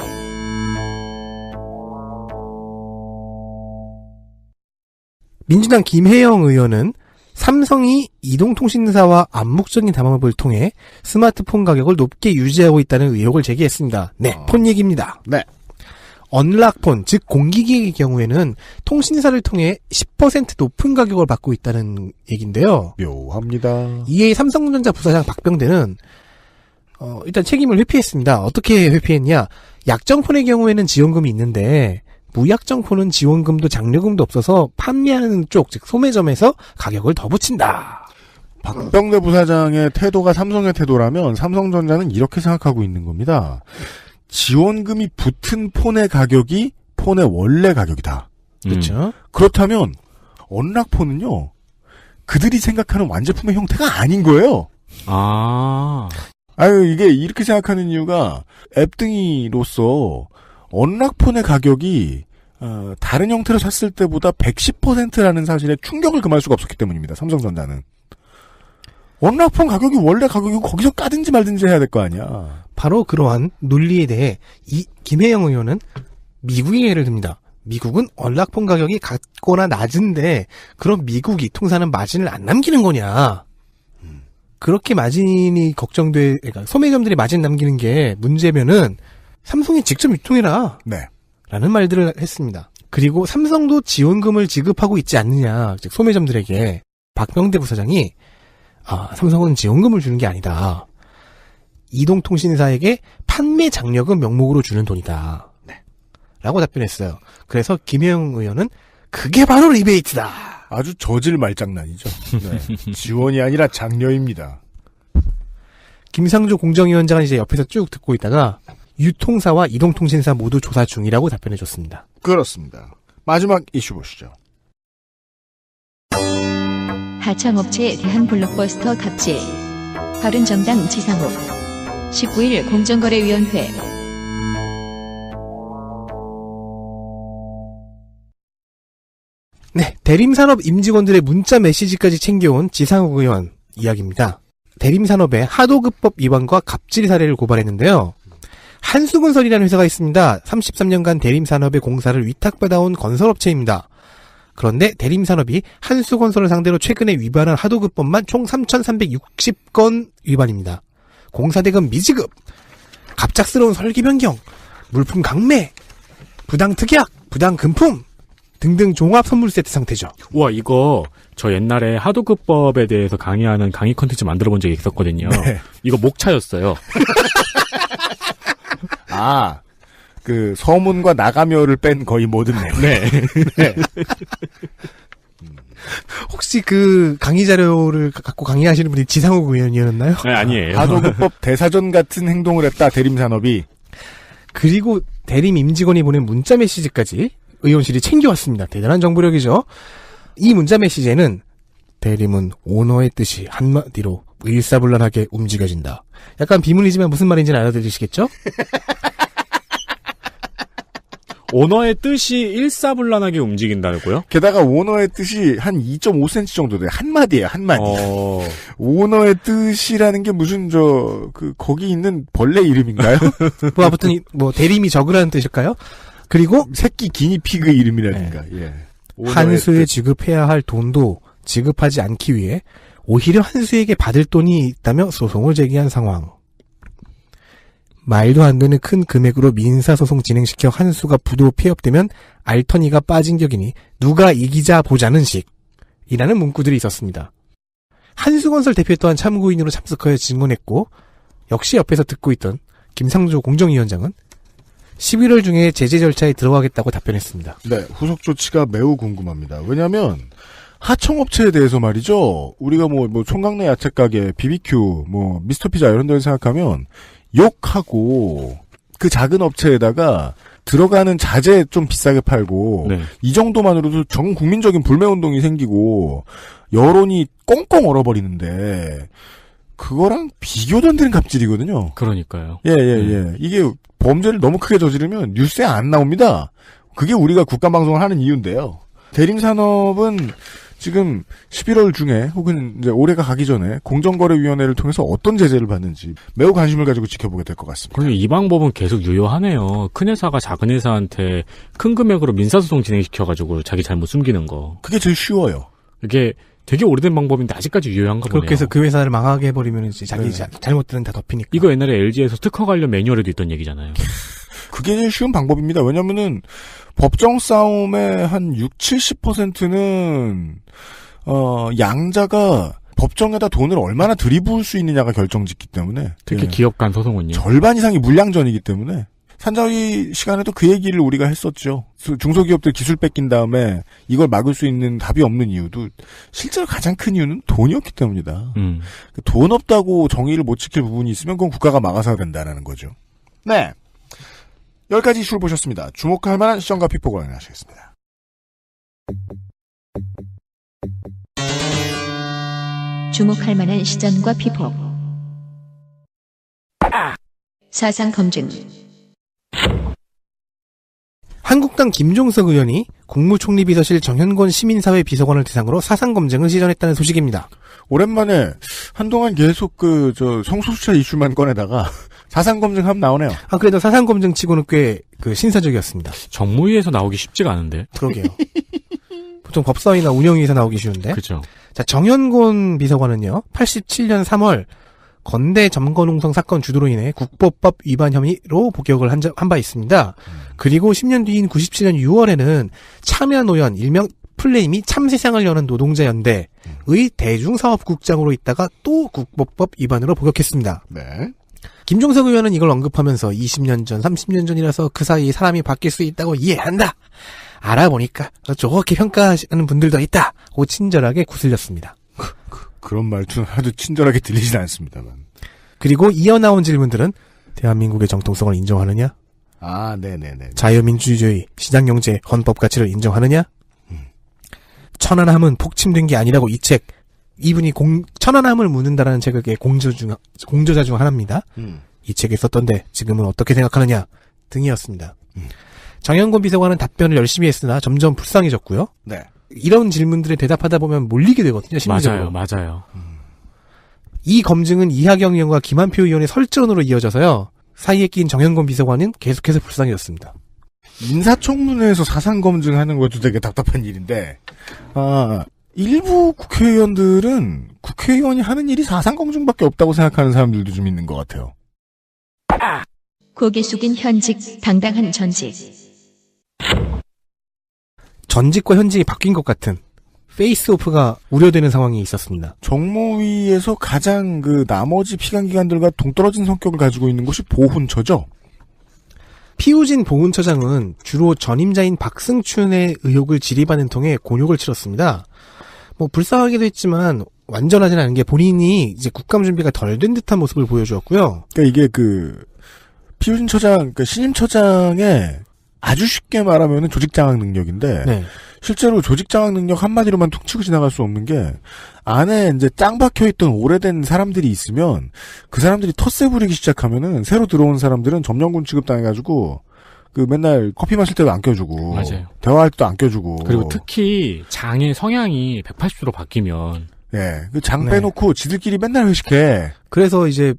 민주당 김혜영 의원은 삼성이 이동통신사와 암묵적인 담합을 통해 스마트폰 가격을 높게 유지하고 있다는 의혹을 제기했습니다. 네, 폰 얘기입니다. 네. 언락폰, 즉 공기기의 경우에는 통신사를 통해 10% 높은 가격을 받고 있다는 얘기인데요. 묘합니다. 이에 삼성전자 부사장 박병대는 일단 책임을 회피했습니다. 어떻게 회피했냐? 약정폰의 경우에는 지원금이 있는데 무약정폰은 지원금도 장려금도 없어서 판매하는 쪽, 즉 소매점에서 가격을 더 붙인다. 박병대 부사장의 태도가 삼성의 태도라면 삼성전자는 이렇게 생각하고 있는 겁니다. 지원금이 붙은 폰의 가격이 폰의 원래 가격이다. 그렇죠. 그렇다면 언락폰은요. 그들이 생각하는 완제품의 형태가 아닌 거예요. 이게 이렇게 생각하는 이유가 앱등이로서 언락폰의 가격이 다른 형태로 샀을 때보다 110%라는 사실에 충격을 금할 수가 없었기 때문입니다. 삼성전자는. 언락폰 가격이 원래 가격이고 거기서 까든지 말든지 해야 될 거 아니야. 바로 그러한 논리에 대해 이 김혜영 의원은 미국의 예를 듭니다. 미국은 언락폰 가격이 같거나 낮은데 그럼 미국이 통사는 마진을 안 남기는 거냐. 그렇게 마진이 그러니까 소매점들이 마진 남기는 게 문제면은 삼성이 직접 유통해라. 네. 라는 말들을 했습니다. 그리고 삼성도 지원금을 지급하고 있지 않느냐. 즉 소매점들에게 박병대 부사장이 삼성은 지원금을 주는 게 아니다. 이동통신사에게 판매 장려금 명목으로 주는 돈이다. 네. 라고 답변했어요. 그래서 김혜영 의원은 그게 바로 리베이트다. 아주 저질 말장난이죠. 네. 지원이 아니라 장려입니다. 김상조 공정위원장은 이제 옆에서 쭉 듣고 있다가 유통사와 이동통신사 모두 조사 중이라고 답변해줬습니다. 그렇습니다. 마지막 이슈 보시죠. 하청업체에 대한 블록버스터 갑질. 바른정당 지상욱 19일 공정거래위원회. 네, 대림산업 임직원들의 문자 메시지까지 챙겨온 지상욱 의원 이야기입니다. 대림산업의 하도급법 위반과 갑질 사례를 고발했는데요. 한수건설이라는 회사가 있습니다. 33년간 대림산업의 공사를 위탁받아온 건설업체입니다. 그런데 대림산업이 한수건설을 상대로 최근에 위반한 하도급법만 총 3,360건 위반입니다. 공사대금 미지급, 갑작스러운 설계 변경, 물품 강매, 부당 특약, 부당 금품 등등 종합 선물 세트 상태죠. 우와, 이거 저 옛날에 하도급법에 대해서 강의하는 강의 컨텐츠 만들어 본 적이 있었거든요. 네. 이거 목차였어요. 그 서문과 나가며를 뺀 거의 모든 내용. 네. 네. 혹시 그 강의 자료를 갖고 강의하시는 분이 지상욱 의원이었나요? 네, 아니에요. 하도급법 대사전 같은 행동을 했다. 대림산업이. 그리고 대림 임직원이 보낸 문자 메시지까지 의원실이 챙겨왔습니다. 대단한 정보력이죠. 이 문자 메시지에는 대림은 오너의 뜻이 한마디로 일사불란하게 움직여진다. 약간 비문이지만 무슨 말인지는 알아들으시겠죠? 오너의 뜻이 일사불란하게 움직인다고요? 게다가 오너의 뜻이 한 2.5cm 정도 돼요. 한마디예요, 한마디. 오너의 뜻이라는 게 무슨 거기 있는 벌레 이름인가요? 뭐 아무튼 대림이 적으라는 뜻일까요? 그리고 새끼 기니피그 이름이라든가. 예. 한수에 지급해야 할 돈도 지급하지 않기 위해 오히려 한수에게 받을 돈이 있다며 소송을 제기한 상황. 말도 안 되는 큰 금액으로 민사소송 진행시켜 한수가 부도 폐업되면 알터니가 빠진 격이니 누가 이기자 보자는 식이라는 문구들이 있었습니다. 한수건설 대표 또한 참고인으로 참석하여 증언했고 역시 옆에서 듣고 있던 김상조 공정위원장은 11월 중에 제재 절차에 들어가겠다고 답변했습니다. 네, 후속 조치가 매우 궁금합니다. 왜냐하면 하청업체에 대해서 말이죠. 우리가 총각내 야채가게, BBQ, 미스터피자 이런 데를 생각하면 욕하고 그 작은 업체에다가 들어가는 자재 좀 비싸게 팔고 네. 이 정도만으로도 전 국민적인 불매운동이 생기고 여론이 꽁꽁 얼어버리는데 그거랑 비교도 안 되는 갑질이거든요. 그러니까요. 예. 이게 범죄를 너무 크게 저지르면 뉴스에 안 나옵니다. 그게 우리가 국가방송을 하는 이유인데요. 대림산업은 지금 11월 중에 혹은 이제 올해가 가기 전에 공정거래위원회를 통해서 어떤 제재를 받는지 매우 관심을 가지고 지켜보게 될 것 같습니다. 그리고 이 방법은 계속 유효하네요. 큰 회사가 작은 회사한테 큰 금액으로 민사소송 진행시켜가지고 자기 잘못 숨기는 거. 그게 제일 쉬워요. 이게 되게 오래된 방법인데 아직까지 유효한가 보네요. 그렇게 해서 그 회사를 망하게 해버리면 이제 자기 잘못들은 다 덮이니까. 이거 옛날에 LG에서 특허 관련 매뉴얼에도 있던 얘기잖아요. 그게 제일 쉬운 방법입니다. 왜냐면은 법정 싸움의 한 60-70%는 양자가 법정에다 돈을 얼마나 들이부을 수 있느냐가 결정짓기 때문에 특히 기업 간 소송은요. 절반 이상이 물량전이기 때문에 산자위 시간에도 그 얘기를 우리가 했었죠. 중소기업들 기술 뺏긴 다음에 이걸 막을 수 있는 답이 없는 이유도 실제로 가장 큰 이유는 돈이었기 때문이다. 돈 없다고 정의를 못 지킬 부분이 있으면 그건 국가가 막아서야 된다는 거죠. 네. 10가지 이슈를 보셨습니다. 주목할 만한 시정과 피폭을 확인하시겠습니다. 주목할 만한 시전과 피폭. 사상 검증. 한국당 김종석 의원이 국무총리비서실 정현권 시민사회 비서관을 대상으로 사상검증을 시전했다는 소식입니다. 오랜만에 한동안 계속 성소수자 이슈만 꺼내다가 사상검증하면 나오네요. 그래도 사상검증 치고는 꽤 신사적이었습니다. 정무위에서 나오기 쉽지가 않은데. 그러게요. 보통 법사위나 운영위에서 나오기 쉬운데. 그렇죠. 자, 정현곤 비서관은요, 87년 3월 건대 점거농성 사건 주도로 인해 국보법 위반 혐의로 복역을 한 바 있습니다. 그리고 10년 뒤인 97년 6월에는 참여노연 일명 플레임이 참세상을 여는 노동자연대의 대중사업국장으로 있다가 또 국보법 위반으로 복역했습니다. 네. 김종석 의원은 이걸 언급하면서 20년 전, 30년 전이라서 그 사이에 사람이 바뀔 수 있다고 이해한다. 알아보니까 좋게 평가하시는 분들도 있다고 친절하게 구슬렸습니다. 그런 말투는 하도 친절하게 들리진 않습니다만. 그리고 이어나온 질문들은 대한민국의 정통성을 인정하느냐? 네네네. 자유민주주의, 시장경제, 헌법 가치를 인정하느냐? 천안함은 폭침된 게 아니라고 이 책, 이분이 천안함을 묻는다라는 책의 공저자 중 하나입니다. 이 책에 썼던데 지금은 어떻게 생각하느냐? 등이었습니다. 정현곤 비서관은 답변을 열심히 했으나 점점 불쌍해졌고요. 네. 이런 질문들에 대답하다 보면 몰리게 되거든요. 심리적으로. 맞아요. 이 검증은 이하경 의원과 김한표 의원의 설전으로 이어져서요. 사이에 낀 정현곤 비서관은 계속해서 불쌍해졌습니다. 인사청문회에서 사상검증하는 것도 되게 답답한 일인데 일부 국회의원들은 국회의원이 하는 일이 사상검증밖에 없다고 생각하는 사람들도 좀 있는 것 같아요. 고개 숙인 현직, 당당한 전직. 전직과 현직이 바뀐 것 같은 페이스오프가 우려되는 상황이 있었습니다. 정무위에서 가장 나머지 피감기관들과 동떨어진 성격을 가지고 있는 것이 보훈처죠. 피우진 보훈처장은 주로 전임자인 박승춘의 의혹을 지리반을 통해 곤욕을 치렀습니다. 불쌍하기도 했지만 완전하진 않은 게 본인이 이제 국감 준비가 덜 된 듯한 모습을 보여주었고요. 그러니까 이게 피우진 처장, 신임 처장의 아주 쉽게 말하면은 조직 장악 능력인데 네. 실제로 조직 장악 능력 한마디로만 툭 치고 지나갈 수 없는 게 안에 이제 짱 박혀있던 오래된 사람들이 있으면 그 사람들이 텃세 부리기 시작하면은 새로 들어온 사람들은 점령군 취급당해가지고 그 맨날 커피 마실 때도 안 껴주고 맞아요. 대화할 때도 안 껴주고 그리고 특히 장의 성향이 180도로 바뀌면 예, 그 장 네. 빼놓고 지들끼리 맨날 회식해. 그래서 이제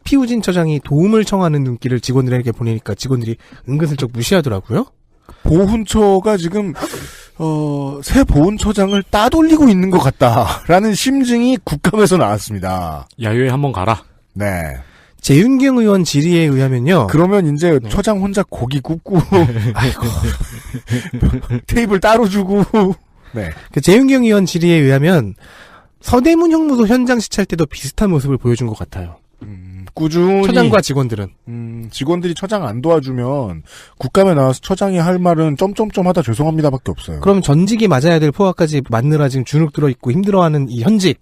피우진 처장이 도움을 청하는 눈길을 직원들에게 보내니까 직원들이 은근슬쩍 무시하더라고요. 보훈처가 지금 새 보훈처장을 따돌리고 있는 것 같다라는 심증이 국감에서 나왔습니다. 야유회 한번 가라. 네. 재윤경 의원 질의에 의하면요. 그러면 이제 네. 처장 혼자 고기 굽고 아이고. 테이블 따로 주고. 네. 그 재윤경 의원 질의에 의하면 서대문 형무소 현장 시찰 때도 비슷한 모습을 보여준 것 같아요. 꾸준히 처장과 직원들은. 직원들이 처장 안 도와주면 국감에 나와서 처장이 할 말은 점점점 하다 죄송합니다밖에 없어요. 그럼 전직이 맞아야 될 포화까지 맞느라 지금 주눅 들어있고 힘들어하는 이 현직.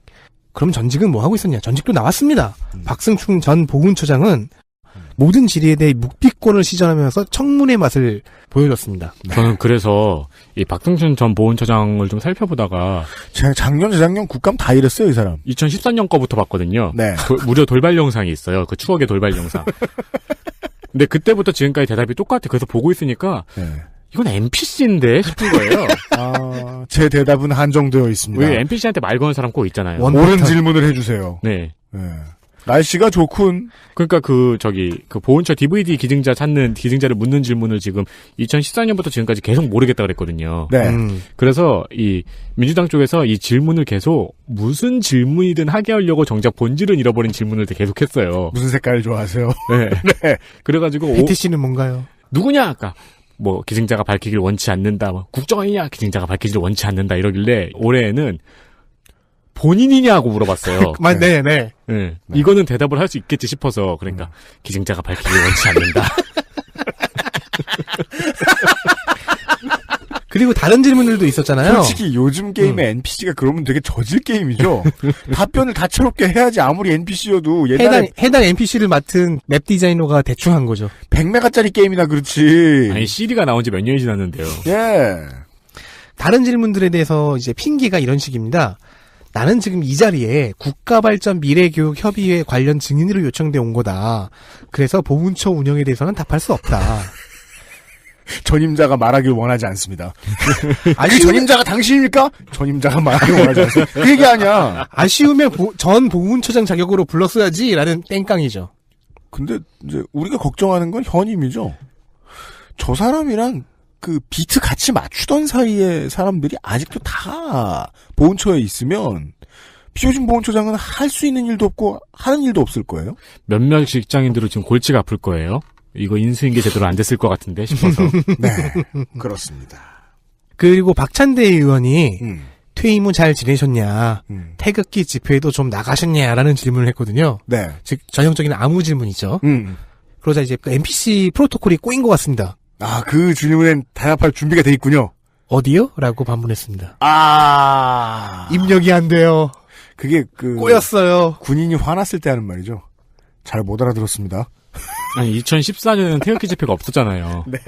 그럼 전직은 뭐 하고 있었냐? 전직도 나왔습니다. 박승충 전 보훈처장은 모든 질의에 대해 묵비권을 시전하면서 청문회 맛을 보여줬습니다. 저는 그래서 이 박승춘 전 보훈처장을 좀 살펴보다가 작년, 재작년 국감 다 이랬어요, 이 사람. 2013년 거부터 봤거든요. 네. 무료 돌발 영상이 있어요. 그 추억의 돌발 영상. 근데 그때부터 지금까지 대답이 똑같아. 그래서 보고 있으니까 네. 이건 NPC인데 싶은 거예요. 제 대답은 한정되어 있습니다. 왜 NPC한테 말 거는 사람 꼭 있잖아요. 옳은 질문을 해주세요. 네. 네. 날씨가 좋군. 그러니까 그 보훈처 DVD 기증자를 묻는 질문을 지금 2014년부터 지금까지 계속 모르겠다 그랬거든요. 네. 그래서 이 민주당 쪽에서 이 질문을 계속 무슨 질문이든 하게 하려고 정작 본질은 잃어버린 질문을 계속했어요. 무슨 색깔을 좋아하세요? 네. 네. 그래가지고 혜태 씨는 뭔가요? 누구냐 아까 뭐 기증자가 밝히길 원치 않는다. 뭐 국정원이냐 기증자가 밝히기를 원치 않는다 이러길래 올해에는 본인이냐고 물어봤어요. 네. 네. 이거는 대답을 할 수 있겠지 싶어서 그러니까 기증자가 밝히길 원치 않는다. 그리고 다른 질문들도 있었잖아요. 솔직히 요즘 게임의 NPC가 그러면 되게 저질 게임이죠. 답변을 다채롭게 해야지 아무리 NPC여도 옛날에 해당 NPC를 맡은 맵 디자이너가 대충 한 거죠. 100메가짜리 게임이나 그렇지. 아니 CD가 나온 지 몇 년이 지났는데요. 예. 다른 질문들에 대해서 이제 핑계가 이런 식입니다. 나는 지금 이 자리에 국가발전 미래교육협의회 관련 증인으로 요청돼 온 거다. 그래서 보훈처 운영에 대해서는 답할 수 없다. 전임자가 말하길 원하지 않습니다. 아니 전임자가 당신입니까? 전임자가 말하길 원하지 않습니다. 그 얘기 아니야. 아쉬우면 전 보훈처장 자격으로 불렀어야지라는 땡깡이죠. 근데 이제 우리가 걱정하는 건 현임이죠. 저 사람이랑 그 비트 같이 맞추던 사이에 사람들이 아직도 다 보훈처에 있으면 피오진 보훈처장은 할 수 있는 일도 없고 하는 일도 없을 거예요. 몇몇 직장인들은 지금 골치가 아플 거예요. 이거 인수인계 제대로 안 됐을 것 같은데 싶어서. 네, 그렇습니다. 그리고 박찬대 의원이 퇴임 후 잘 지내셨냐, 태극기 집회에도 좀 나가셨냐라는 질문을 했거든요. 네. 즉 전형적인 아무 질문이죠. 그러자 이제 그 NPC 프로토콜이 꼬인 것 같습니다. 그 질문엔 대답할 준비가 돼 있군요. 어디요? 라고 반문했습니다. 입력이 안 돼요. 그게 꼬였어요. 군인이 화났을 때 하는 말이죠. 잘 못 알아들었습니다. 아니 2014년에는 태극기 집회가 없었잖아요. 네.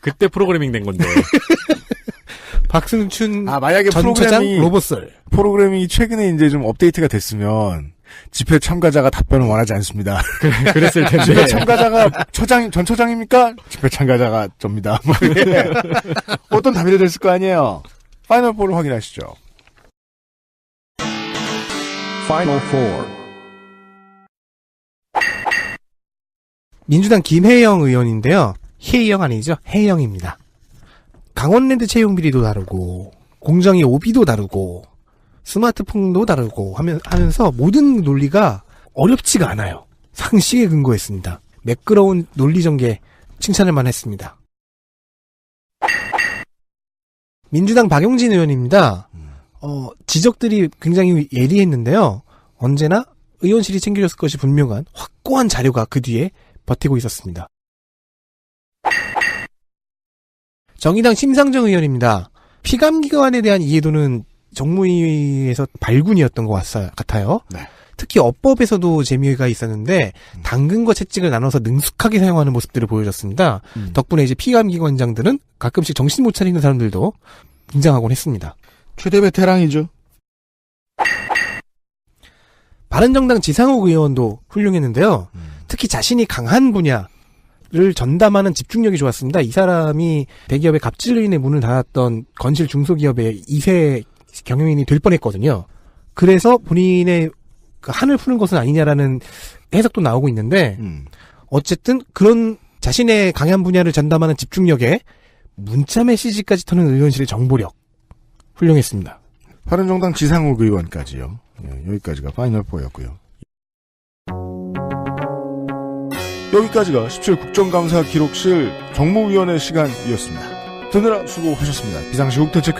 그때 프로그래밍 된 건데. 박승춘 만약에 전 처장 로봇설. 프로그래밍이 최근에 이제 좀 업데이트가 됐으면 집회 참가자가 답변을 원하지 않습니다. 그랬을 텐데. 집회 참가자가 전 처장입니까? 집회 참가자가 접니다. 어떤 답이 됐을 거 아니에요. 파이널 4를 확인하시죠. Final Four. 민주당 김혜영 의원인데요. 혜영 아니죠? 혜영입니다. 강원랜드 채용 비리도 다르고 공정위 오비도 다르고 스마트폰도 다르고 하면서 모든 논리가 어렵지가 않아요. 상식에 근거했습니다. 매끄러운 논리 전개 칭찬을 만했습니다. 민주당 박용진 의원입니다. 지적들이 굉장히 예리했는데요. 언제나 의원실이 챙겨줬을 것이 분명한 확고한 자료가 그 뒤에 버티고 있었습니다. 정의당 심상정 의원입니다. 피감기관에 대한 이해도는 정무위에서 발군이었던 것 같아요. 네. 특히 어법에서도 재미가 있었는데 당근과 채찍을 나눠서 능숙하게 사용하는 모습들을 보여줬습니다. 덕분에 이제 피감기관장들은 가끔씩 정신 못 차리는 사람들도 등장하곤 했습니다. 최대 베테랑이죠. 바른정당 지상욱 의원도 훌륭했는데요. 특히 자신이 강한 분야를 전담하는 집중력이 좋았습니다. 이 사람이 대기업의 갑질로 인해 문을 닫았던 건실 중소기업의 2세 경영인이 될 뻔했거든요. 그래서 본인의 그 한을 푸는 것은 아니냐라는 해석도 나오고 있는데 어쨌든 그런 자신의 강한 분야를 전담하는 집중력에 문자 메시지까지 터는 의원실의 정보력 훌륭했습니다. 바른정당 지상욱 의원까지요. 예, 여기까지가 파이널 4였고요. 여기까지가 17 국정감사 기록실 정무위원회 시간이었습니다. 듣느라 수고하셨습니다. 비상시국 대책